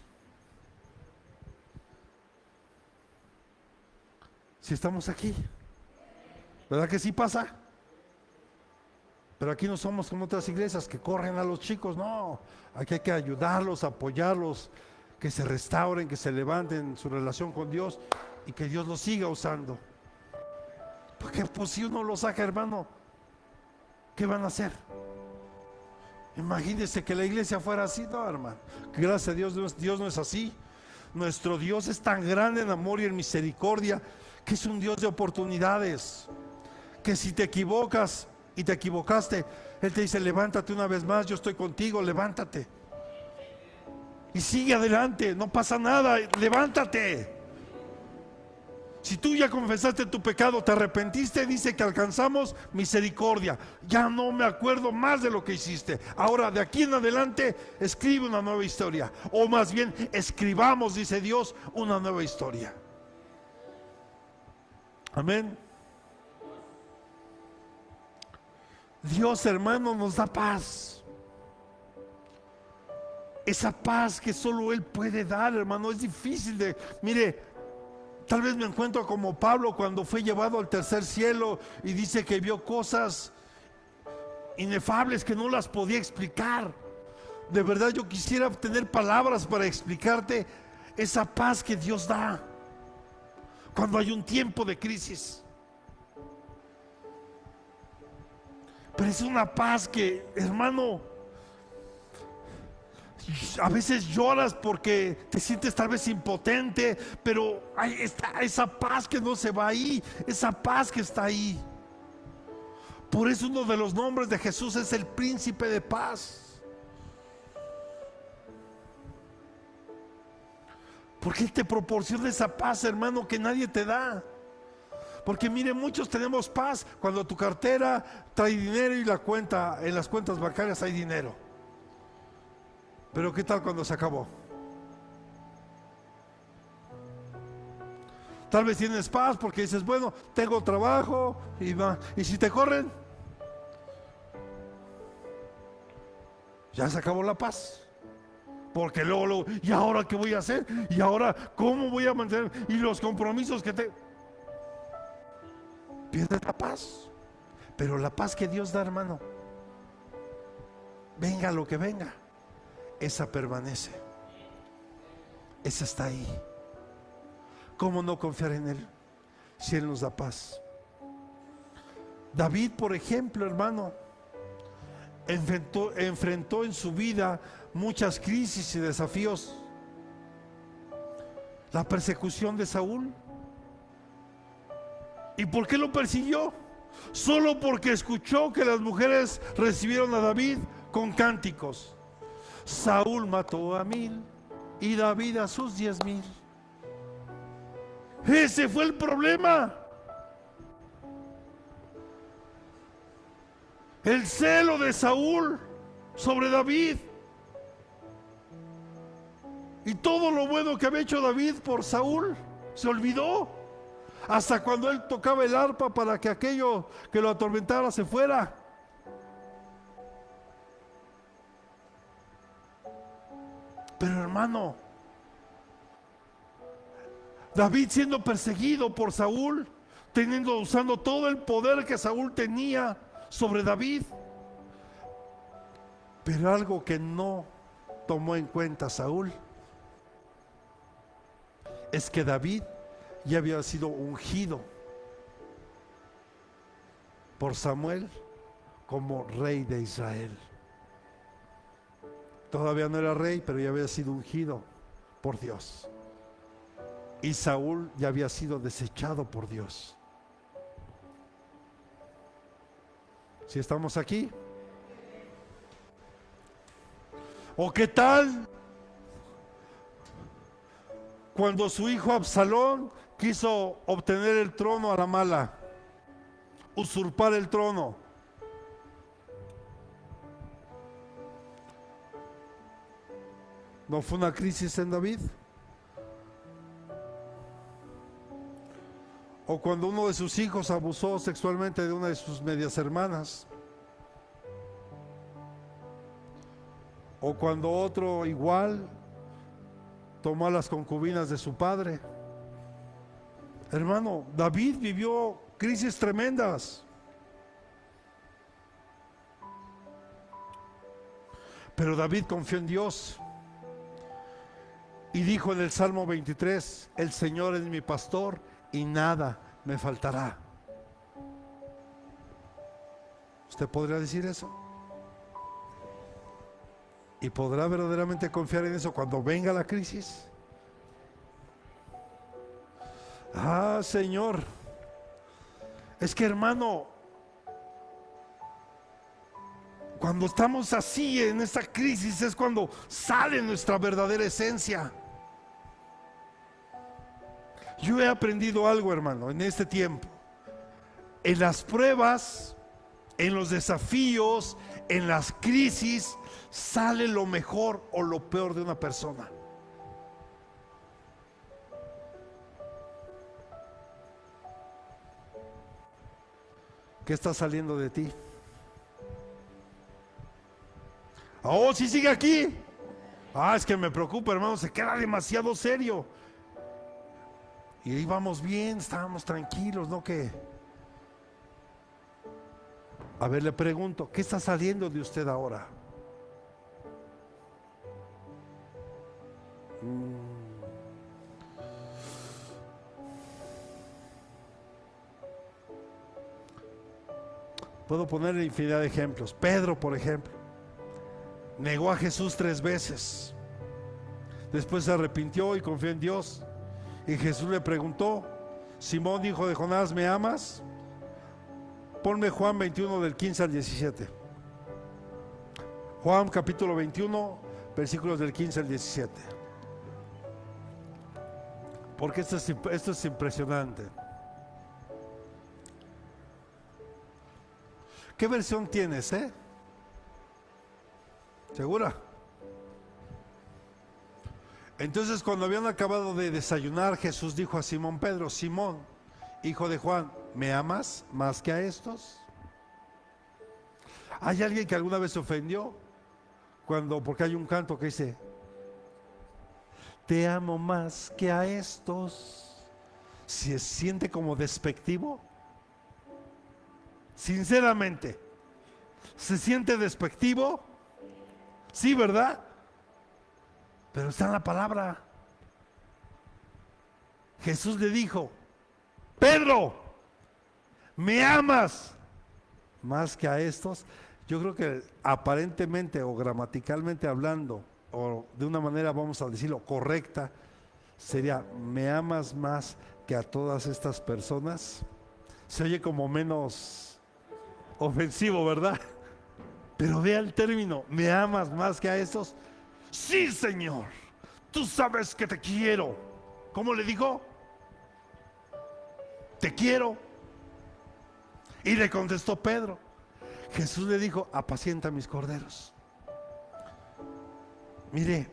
Si estamos aquí, ¿verdad que sí pasa? Pero aquí no somos como otras iglesias que corren a los chicos. No, aquí hay que ayudarlos, apoyarlos, que se restauren, que se levanten en su relación con Dios y que Dios los siga usando. Porque pues si uno lo saca, hermano, ¿qué van a hacer? Imagínense que la iglesia fuera así. No, hermano, gracias a Dios, Dios no es así. Nuestro Dios es tan grande en amor y en misericordia, que es un Dios de oportunidades, que si te equivocas y te equivocaste, Él te dice: levántate una vez más, yo estoy contigo, levántate y sigue adelante, no pasa nada, levántate. Si tú ya confesaste tu pecado, te arrepentiste, dice que alcanzamos misericordia. Ya no me acuerdo más de lo que hiciste. Ahora, de aquí en adelante, escribe una nueva historia. O más bien, escribamos, dice Dios, una nueva historia. Amén. Dios, hermano, nos da paz. Esa paz que solo Él puede dar, hermano, es difícil de... Mire, tal vez me encuentro como Pablo cuando fue llevado al tercer cielo y dice que vio cosas inefables que no las podía explicar. De verdad yo quisiera tener palabras para explicarte esa paz que Dios da cuando hay un tiempo de crisis. Pero es una paz que, hermano, a veces lloras porque te sientes tal vez impotente, pero hay esa paz que no se va ahí, esa paz que está ahí. Por eso uno de los nombres de Jesús es el príncipe de paz. Porque Él te proporciona esa paz, hermano, que nadie te da. Porque mire, muchos tenemos paz cuando tu cartera trae dinero y la cuenta, en las cuentas bancarias hay dinero. Pero ¿qué tal cuando se acabó? Tal vez tienes paz porque dices, bueno, tengo trabajo y va. Y si te corren, ya se acabó la paz. Porque luego, ¿y ahora qué voy a hacer? ¿Y ahora cómo voy a mantener? Y los compromisos que te... Pierdes la paz. Pero la paz que Dios da, hermano, venga lo que venga, esa permanece. Esa está ahí. ¿Cómo no confiar en Él si Él nos da paz? David, por ejemplo, hermano, enfrentó en su vida muchas crisis y desafíos. La persecución de Saúl. ¿Y por qué lo persiguió? Solo porque escuchó que las mujeres recibieron a David con cánticos. Saúl mató a 1000 y David a sus 10,000. Ese fue el problema. El celo de Saúl sobre David. Y todo lo bueno que había hecho David por Saúl se olvidó. Hasta cuando él tocaba el arpa para que aquello que lo atormentara se fuera. Pero hermano, David siendo perseguido por Saúl, usando todo el poder que Saúl tenía sobre David. Pero algo que no tomó en cuenta Saúl es que David ya había sido ungido por Samuel como rey de Israel. Todavía no era rey, pero ya había sido ungido por Dios. Y Saúl ya había sido desechado por Dios. ¿Sí estamos aquí? ¿O qué tal cuando su hijo Absalón quiso obtener el trono a la mala, usurpar el trono? ¿No fue una crisis en David? O cuando uno de sus hijos abusó sexualmente de una de sus medias hermanas. O cuando otro igual tomó a las concubinas de su padre. Hermano, David vivió crisis tremendas. Pero David confió en Dios. Y dijo en el Salmo 23, el Señor es mi pastor y nada me faltará. ¿Usted podría decir eso? ¿Y podrá verdaderamente confiar en eso cuando venga la crisis? Ah, Señor. Es que, hermano, cuando estamos así en esta crisis es cuando sale nuestra verdadera esencia. Yo he aprendido algo, hermano, en este tiempo. En las pruebas, en los desafíos, en las crisis, sale lo mejor o lo peor de una persona. ¿Qué está saliendo de ti? Oh, sí, sigue aquí. Ah, es que me preocupa, hermano, se queda demasiado serio. Y ahí vamos bien, estábamos tranquilos, ¿no? Que, a ver, le pregunto, ¿qué está saliendo de usted ahora? Puedo ponerle infinidad de ejemplos. Pedro, por ejemplo, negó a Jesús 3 veces. Después se arrepintió y confió en Dios. Y Jesús le preguntó: Simón, hijo de Jonás, ¿me amas? Ponme Juan 21 del 15 al 17. Juan capítulo 21, versículos del 15 al 17. Porque esto es impresionante. ¿Qué versión tienes, ¿Segura? Entonces, cuando habían acabado de desayunar, Jesús dijo a Simón Pedro: Simón, hijo de Juan, ¿me amas más que a estos? ¿Hay alguien que alguna vez se ofendió? Porque hay un canto que dice: te amo más que a estos. Si se siente como despectivo, sinceramente, ¿se siente despectivo? Sí, ¿verdad? Pero está en la palabra. Jesús le dijo: Pedro, ¿me amas más que a estos? Yo creo que aparentemente o gramaticalmente hablando, o de una manera, vamos a decirlo, correcta, sería: ¿me amas más que a todas estas personas? Se oye como menos ofensivo, ¿verdad? Pero vea el término: ¿me amas más que a estos? Sí, Señor, tú sabes que te quiero. ¿Cómo le dijo? Te quiero. Y le contestó Pedro. Jesús le dijo: apacienta mis corderos. Mire,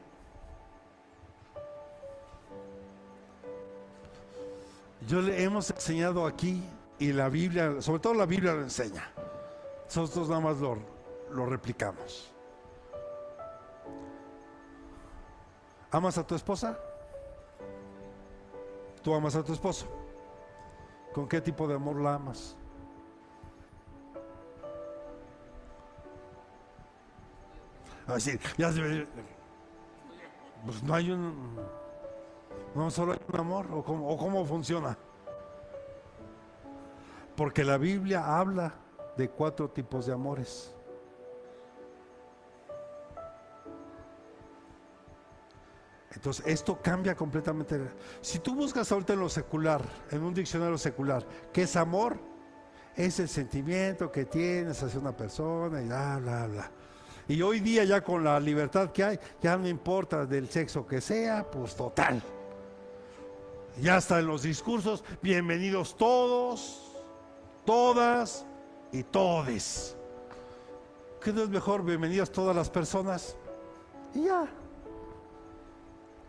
yo le hemos enseñado aquí, y la Biblia, sobre todo la Biblia lo enseña. Nosotros nada más lo replicamos. ¿Amas a tu esposa? ¿Tú amas a tu esposo? ¿Con qué tipo de amor la amas? Así, pues no hay no solo hay un amor, o cómo funciona. Porque la Biblia habla de 4 tipos de amores. Entonces esto cambia completamente. Si tú buscas ahorita en lo secular, en un diccionario secular, ¿qué es amor? Es el sentimiento que tienes hacia una persona y bla, bla, bla. Y hoy día, ya con la libertad que hay, ya no importa del sexo que sea, pues total. Ya está en los discursos: bienvenidos todos, todas y todes. ¿Qué no es mejor? Bienvenidas todas las personas y ya.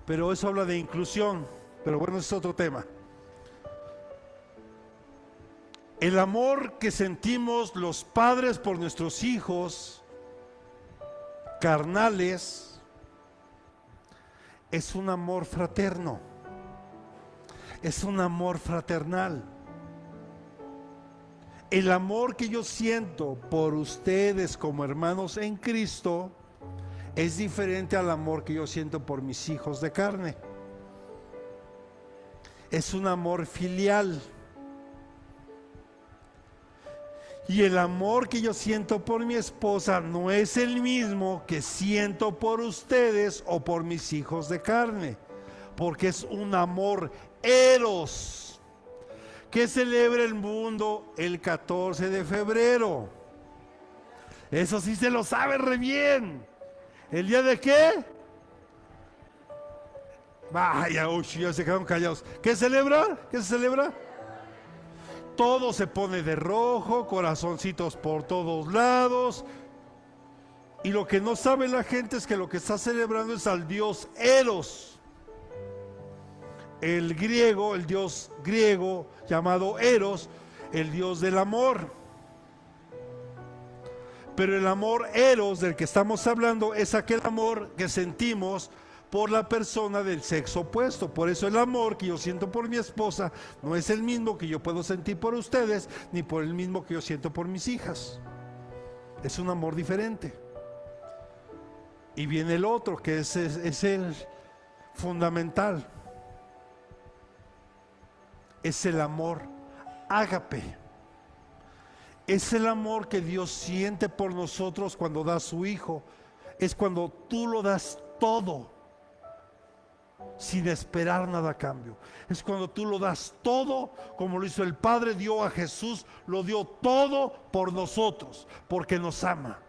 Pero eso habla de inclusión. Pero bueno, ese es otro tema. El amor que sentimos los padres por nuestros hijos carnales es un amor fraterno. Es un amor fraternal. El amor que yo siento por ustedes como hermanos en Cristo es diferente al amor que yo siento por mis hijos de carne. Es un amor filial. Y el amor que yo siento por mi esposa no es el mismo que siento por ustedes o por mis hijos de carne, porque es un amor eros, que celebra el mundo el 14 de febrero. Eso sí se lo sabe re bien. ¿El día de qué? Vaya, uy, ya se quedaron callados. ¿Qué celebra? ¿Qué se celebra? Todo se pone de rojo, corazoncitos por todos lados. Y lo que no sabe la gente es que lo que está celebrando es al dios Eros. El griego, el dios griego llamado Eros, el dios del amor. Pero el amor Eros del que estamos hablando es aquel amor que sentimos por la persona del sexo opuesto. Por eso el amor que yo siento por mi esposa no es el mismo que yo puedo sentir por ustedes, ni por el mismo que yo siento por mis hijas. Es un amor diferente. Y viene el otro, que es el fundamental. Es el amor ágape. Es el amor que Dios siente por nosotros cuando da a su Hijo. Es cuando tú lo das todo, sin esperar nada a cambio. Es cuando tú lo das todo, como lo hizo el Padre, dio a Jesús, lo dio todo por nosotros, porque nos ama.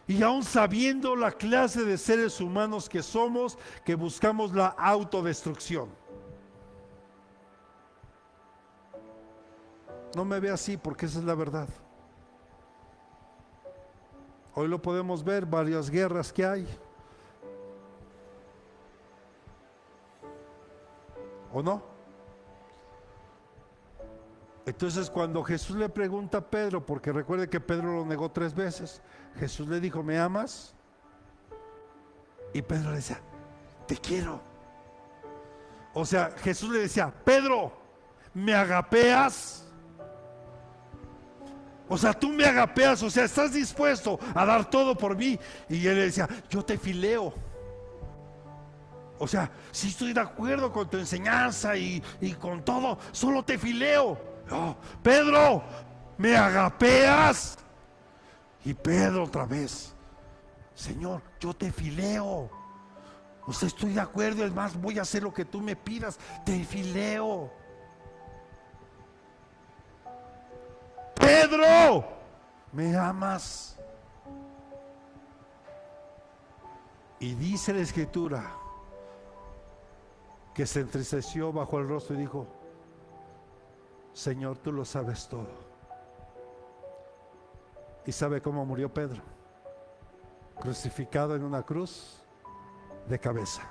Y aún sabiendo la clase de seres humanos que somos, que buscamos la autodestrucción. No me ve así, porque esa es la verdad. Hoy lo podemos ver, varias guerras que hay. ¿O no? Entonces cuando Jesús le pregunta a Pedro, porque recuerde que Pedro lo negó 3 veces, Jesús le dijo, ¿me amas? Y Pedro le decía, te quiero. O sea, Jesús le decía, Pedro, ¿me agapeas? O sea, tú me agapeas, o sea, estás dispuesto a dar todo por mí. Y él le decía, yo te fileo. O sea, sí estoy de acuerdo con tu enseñanza y con todo, solo te fileo. Oh, Pedro, ¿me agapeas? Y Pedro otra vez, Señor, yo te fileo. O sea, estoy de acuerdo, es más, voy a hacer lo que tú me pidas, te fileo. Pedro, ¿me amas? Y dice la Escritura que se entristeció bajo el rostro y dijo, Señor, tú lo sabes todo. ¿Y sabe cómo murió Pedro? Crucificado en una cruz de cabeza,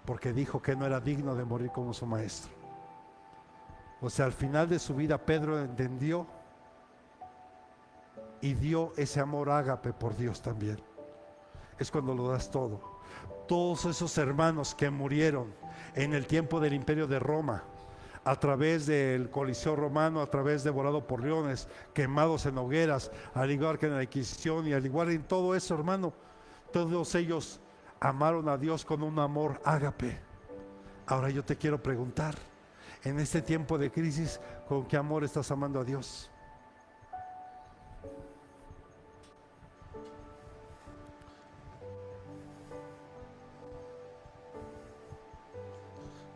porque dijo que no era digno de morir como su maestro. O sea, al final de su vida Pedro entendió y dio ese amor ágape por Dios también. Es cuando lo das todo. Todos esos hermanos que murieron en el tiempo del Imperio de Roma, a través del Coliseo Romano, a través de devorado por leones, quemados en hogueras, al igual que en la Inquisición y al igual en todo eso, hermano, todos ellos amaron a Dios con un amor ágape. Ahora yo te quiero preguntar, en este tiempo de crisis, ¿con qué amor estás amando a Dios?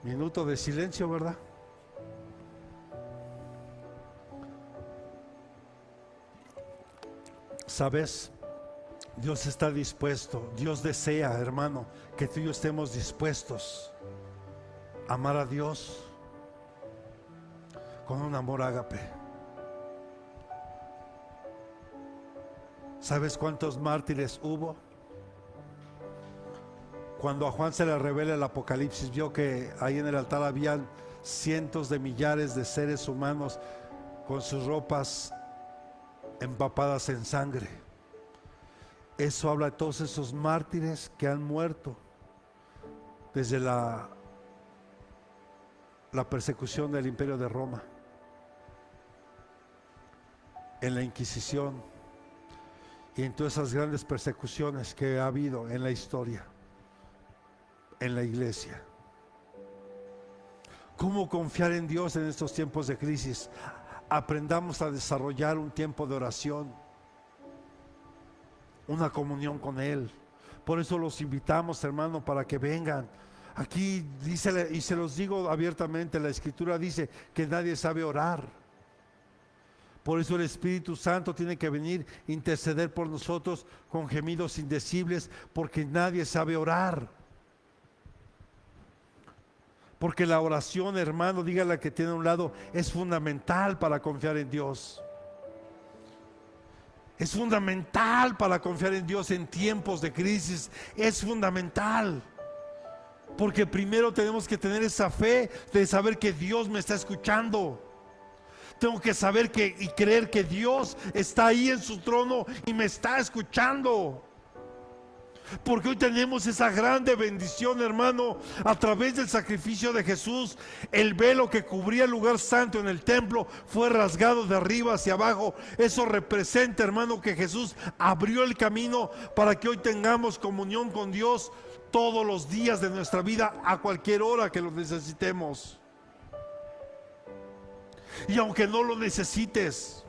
Minuto de silencio, ¿verdad? ¿Sabes? Dios está dispuesto, Dios desea, hermano, que tú y yo estemos dispuestos a amar a Dios con un amor ágape. ¿Sabes cuántos mártires hubo? Cuando a Juan se le revela el Apocalipsis, vio que ahí en el altar habían cientos de millares de seres humanos con sus ropas empapadas en sangre. Eso habla de todos esos mártires que han muerto desde la persecución del Imperio de Roma, en la Inquisición y en todas esas grandes persecuciones que ha habido en la historia, en la iglesia. ¿Cómo confiar en Dios en estos tiempos de crisis? Aprendamos a desarrollar un tiempo de oración, una comunión con Él. Por eso los invitamos, hermano, para que vengan. Aquí dice, y se los digo abiertamente, la Escritura dice que nadie sabe orar. Por eso el Espíritu Santo tiene que venir a interceder por nosotros con gemidos indecibles, porque nadie sabe orar. Porque la oración, hermano, dígale a que tiene a un lado, es fundamental para confiar en Dios. Es fundamental para confiar en Dios en tiempos de crisis. Es fundamental. Porque primero tenemos que tener esa fe de saber que Dios me está escuchando. Tengo que saber y creer que Dios está ahí en su trono y me está escuchando. Porque hoy tenemos esa grande bendición, hermano, a través del sacrificio de Jesús. El velo que cubría el lugar santo en el templo fue rasgado de arriba hacia abajo. Eso representa, hermano, que Jesús abrió el camino para que hoy tengamos comunión con Dios todos los días de nuestra vida, a cualquier hora que lo necesitemos. Y aunque no lo necesites,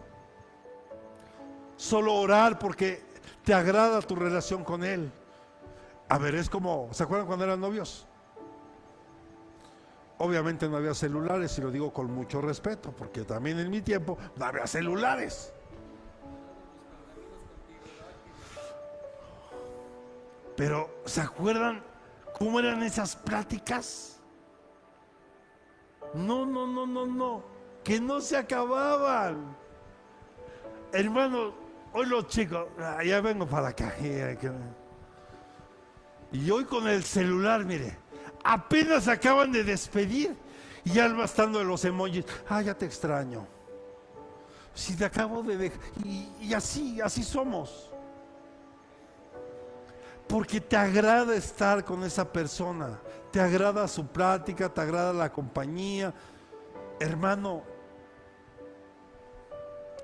solo orar porque te agrada tu relación con Él. A ver, es como, ¿se acuerdan cuando eran novios? Obviamente no había celulares, y lo digo con mucho respeto, porque también en mi tiempo no había celulares. Pero, ¿se acuerdan cómo eran esas pláticas? No, que no se acababan. Hermano, hoy los chicos, ya vengo para acá. Y hoy con el celular, mire, apenas acaban de despedir y ya va estando de los emojis. Ya te extraño. Si te acabo de dejar. Y así somos. Porque te agrada estar con esa persona, te agrada su plática, te agrada la compañía. Hermano,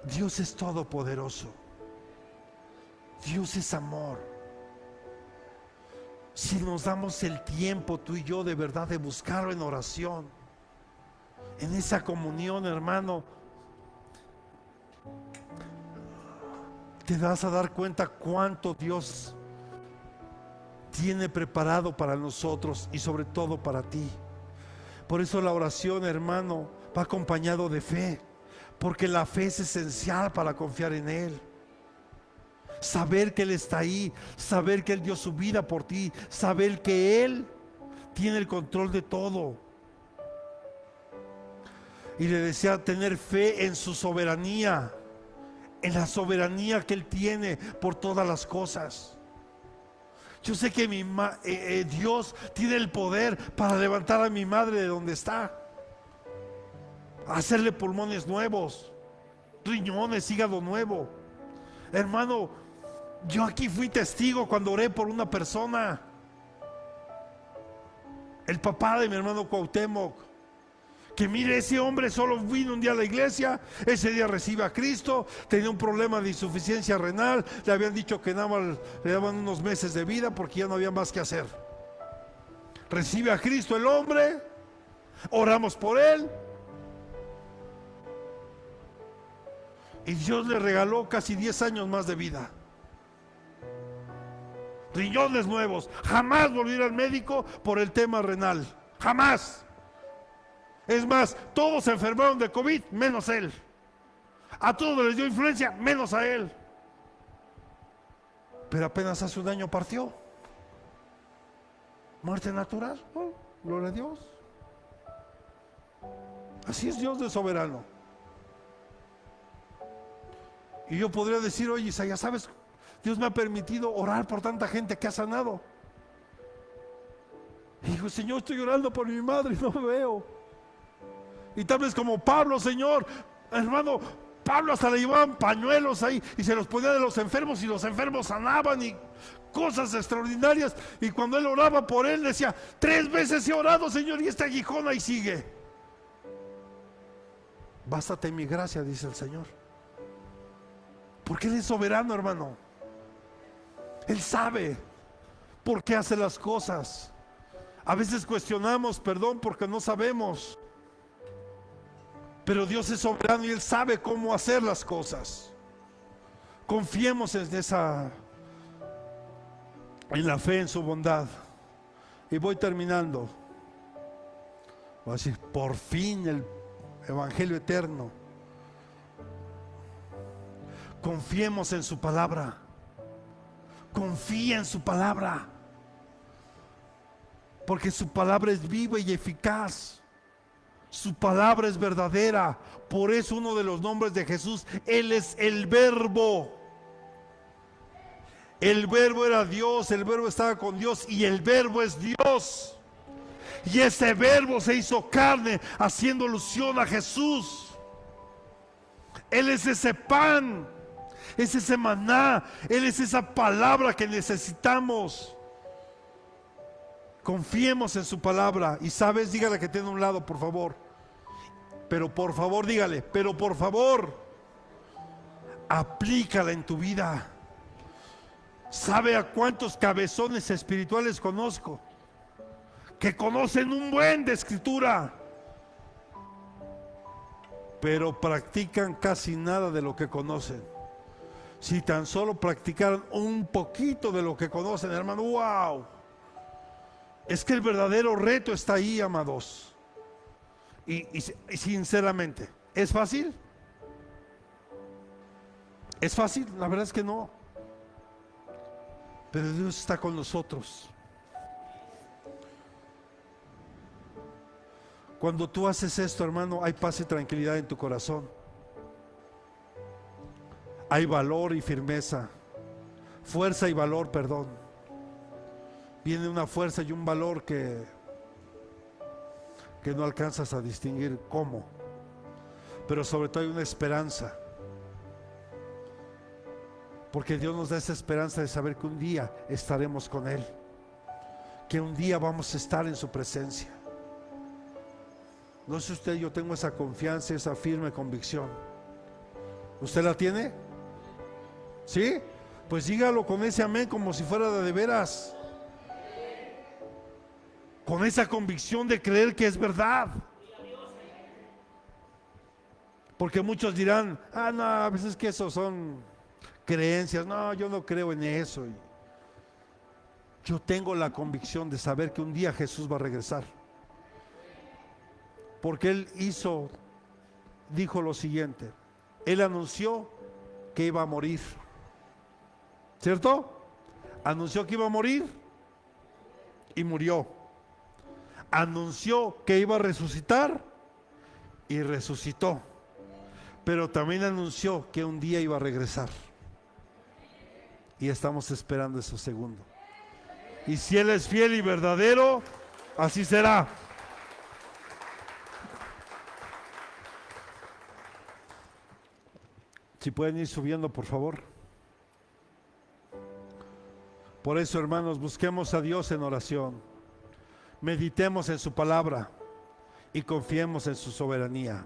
Dios es todopoderoso. Dios es amor. Si nos damos el tiempo, tú y yo, de verdad, de buscarlo en oración, en esa comunión, hermano, te vas a dar cuenta cuánto Dios tiene preparado para nosotros y sobre todo para ti. Por eso la oración, hermano, va acompañado de fe, porque la fe es esencial para confiar en Él. Saber que Él está ahí, saber que Él dio su vida por ti, saber que Él tiene el control de todo. Y le decía, tener fe en su soberanía, en la soberanía que Él tiene por todas las cosas. Yo sé que Dios tiene el poder para levantar a mi madre de donde está, hacerle pulmones nuevos, riñones, hígado nuevo. Hermano, yo aquí fui testigo cuando oré por una persona, el papá de mi hermano Cuauhtémoc, que mire, ese hombre solo vino un día a la iglesia, ese día recibe a Cristo, tenía un problema de insuficiencia renal, le habían dicho que nada más le daban unos meses de vida porque ya no había más que hacer. Recibe a Cristo el hombre, oramos por él, y Dios le regaló casi 10 años más de vida. Riñones nuevos. Jamás volvió a ir al médico por el tema renal. Jamás. Es más, todos se enfermaron de COVID, menos él. A todos les dio influencia, menos a él. Pero apenas hace un año partió. Muerte natural. Gloria a Dios. Así es Dios de soberano. Y yo podría decir, oye, Isaías, ¿sabes? Dios me ha permitido orar por tanta gente que ha sanado. Y digo, Señor, estoy orando por mi madre y no veo. Y tal vez como Pablo, Señor, hermano, Pablo hasta le llevaban pañuelos ahí y se los ponía de los enfermos y los enfermos sanaban y cosas extraordinarias. Y cuando él oraba por él decía, 3 veces he orado, Señor, y este aguijón ahí sigue. Bástate mi gracia, dice el Señor. Porque Él es soberano, hermano. Él sabe por qué hace las cosas. A veces cuestionamos, perdón, porque no sabemos. Pero Dios es soberano y Él sabe cómo hacer las cosas. Confiemos en la fe, en su bondad. Y voy terminando. Voy a decir, por fin el Evangelio eterno. Confiemos en su palabra. Confía en su palabra. Porque su palabra es viva y eficaz. Su palabra es verdadera. Por eso uno de los nombres de Jesús, Él es el Verbo. El Verbo era Dios, el Verbo estaba con Dios y el Verbo es Dios. Y ese Verbo se hizo carne, haciendo alusión a Jesús. Él es ese pan, es ese maná, Él es esa palabra que necesitamos. Confiemos en su palabra. Y sabes, dígale que tiene a un lado, por favor. Pero por favor, dígale, pero por favor, aplícala en tu vida. ¿Sabe a cuántos cabezones espirituales conozco? Que conocen un buen de escritura, pero practican casi nada de lo que conocen. Si tan solo practicaran un poquito de lo que conocen, hermano, wow. Es que el verdadero reto está ahí, amados. Y sinceramente, ¿es fácil? ¿Es fácil? La verdad es que no. Pero Dios está con nosotros. Cuando tú haces esto, hermano, hay paz y tranquilidad en tu corazón. Hay valor y firmeza. Fuerza y valor, perdón. Viene una fuerza y un valor que no alcanzas a distinguir cómo. Pero sobre todo hay una esperanza. Porque Dios nos da esa esperanza de saber que un día estaremos con Él. Que un día vamos a estar en su presencia. No sé usted, yo tengo esa confianza, esa firme convicción. ¿Usted la tiene? ¿Sí? Pues dígalo con ese amén como si fuera de veras. Con esa convicción de creer que es verdad. Porque muchos dirán, no, a veces que eso son creencias. No, yo no creo en eso. Yo tengo la convicción de saber que un día Jesús va a regresar. Porque Él dijo lo siguiente. Él anunció que iba a morir. ¿Cierto? Anunció que iba a morir y murió. Anunció que iba a resucitar y resucitó. Pero también anunció que un día iba a regresar. Y estamos esperando eso segundo. Y si Él es fiel y verdadero, así será. Si pueden ir subiendo, por favor. Por eso, hermanos, busquemos a Dios en oración. Meditemos en su palabra y confiemos en su soberanía.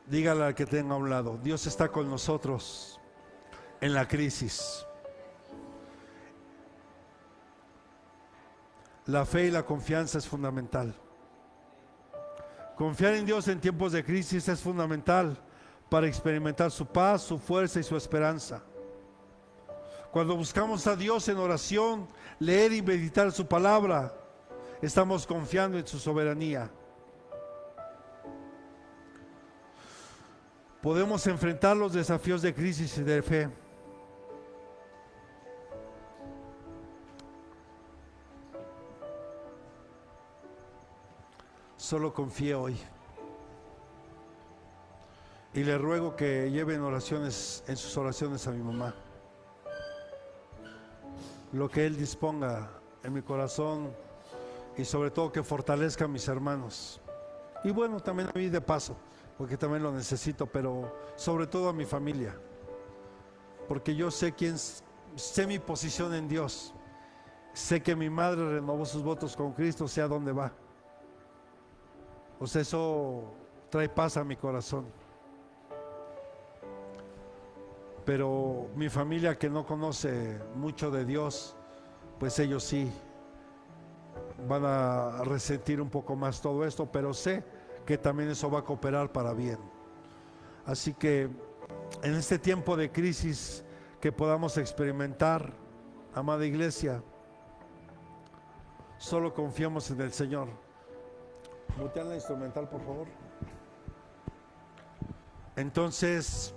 Dígale al que tenga a un lado, Dios está con nosotros en la crisis. La fe y la confianza es fundamental. Confiar en Dios en tiempos de crisis es fundamental para experimentar su paz, su fuerza y su esperanza. Cuando buscamos a Dios en oración, leer y meditar su palabra, estamos confiando en su soberanía. Podemos enfrentar los desafíos de crisis y de fe. Solo confíe hoy. Y le ruego que lleven oraciones, en sus oraciones a mi mamá. Lo que Él disponga en mi corazón y sobre todo que fortalezca a mis hermanos. Y bueno, también a mí de paso, porque también lo necesito, pero sobre todo a mi familia. Porque yo sé sé mi posición en Dios. Sé que mi madre renovó sus votos con Cristo, sé a dónde va. O sea, eso trae paz a mi corazón. Pero mi familia que no conoce mucho de Dios, pues ellos sí van a resentir un poco más todo esto, pero sé que también eso va a cooperar para bien. Así que en este tiempo de crisis que podamos experimentar, amada iglesia, solo confiamos en el Señor. Mutean la instrumental, por favor. Entonces,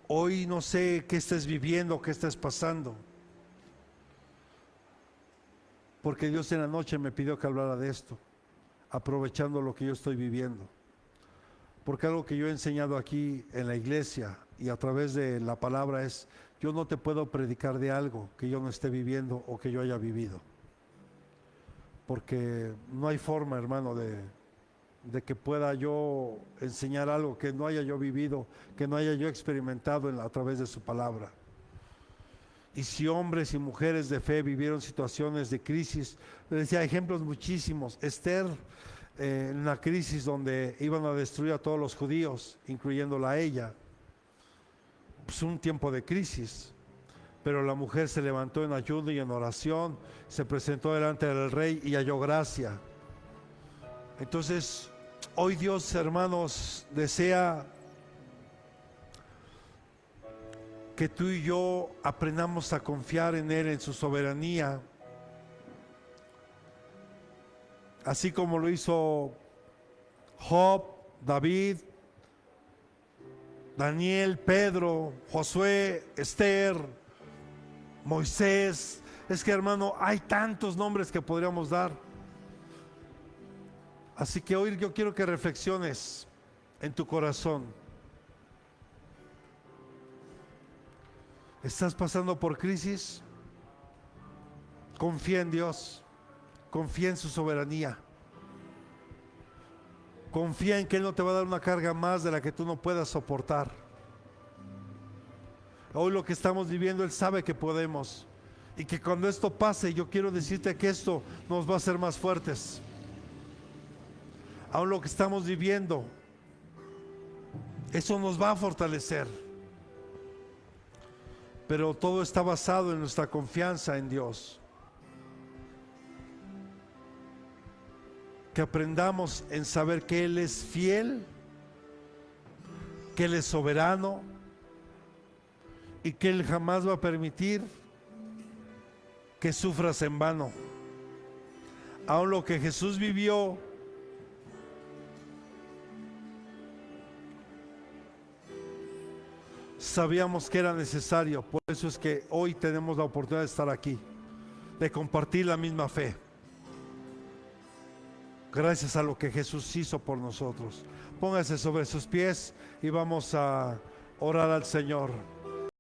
hoy no sé qué estés viviendo, qué estés pasando, porque Dios en la noche me pidió que hablara de esto, aprovechando lo que yo estoy viviendo. Porque algo que yo he enseñado aquí en la iglesia y a través de la palabra es: yo no te puedo predicar de algo que yo no esté viviendo o que yo haya vivido. Porque no hay forma, hermano, de que pueda yo enseñar algo que no haya yo vivido, que no haya yo experimentado a través de su palabra. Y si hombres y mujeres de fe vivieron situaciones de crisis, les decía ejemplos muchísimos. Esther, en una crisis donde iban a destruir a todos los judíos, incluyéndola a ella, pues un tiempo de crisis, pero la mujer se levantó en ayuno y en oración, se presentó delante del rey y halló gracia. Entonces, hoy Dios, hermanos, desea que tú y yo aprendamos a confiar en Él, en su soberanía, así como lo hizo Job, David, Daniel, Pedro, Josué, Esther, Moisés. Es que, hermano, hay tantos nombres que podríamos dar. Así que hoy yo quiero que reflexiones en tu corazón. ¿Estás pasando por crisis? Confía en Dios, confía en su soberanía, confía en que Él no te va a dar una carga más de la que tú no puedas soportar. Hoy lo que estamos viviendo, Él sabe que podemos, y que cuando esto pase, yo quiero decirte que esto nos va a hacer más fuertes. Aún lo que estamos viviendo, eso nos va a fortalecer. Pero todo está basado en nuestra confianza en Dios. Que aprendamos en saber que Él es fiel, que Él es soberano y que Él jamás va a permitir que sufras en vano. Aún lo que Jesús vivió, sabíamos que era necesario. Por eso es que hoy tenemos la oportunidad de estar aquí, de compartir la misma fe, gracias a lo que Jesús hizo por nosotros. Póngase sobre sus pies y vamos a orar al Señor.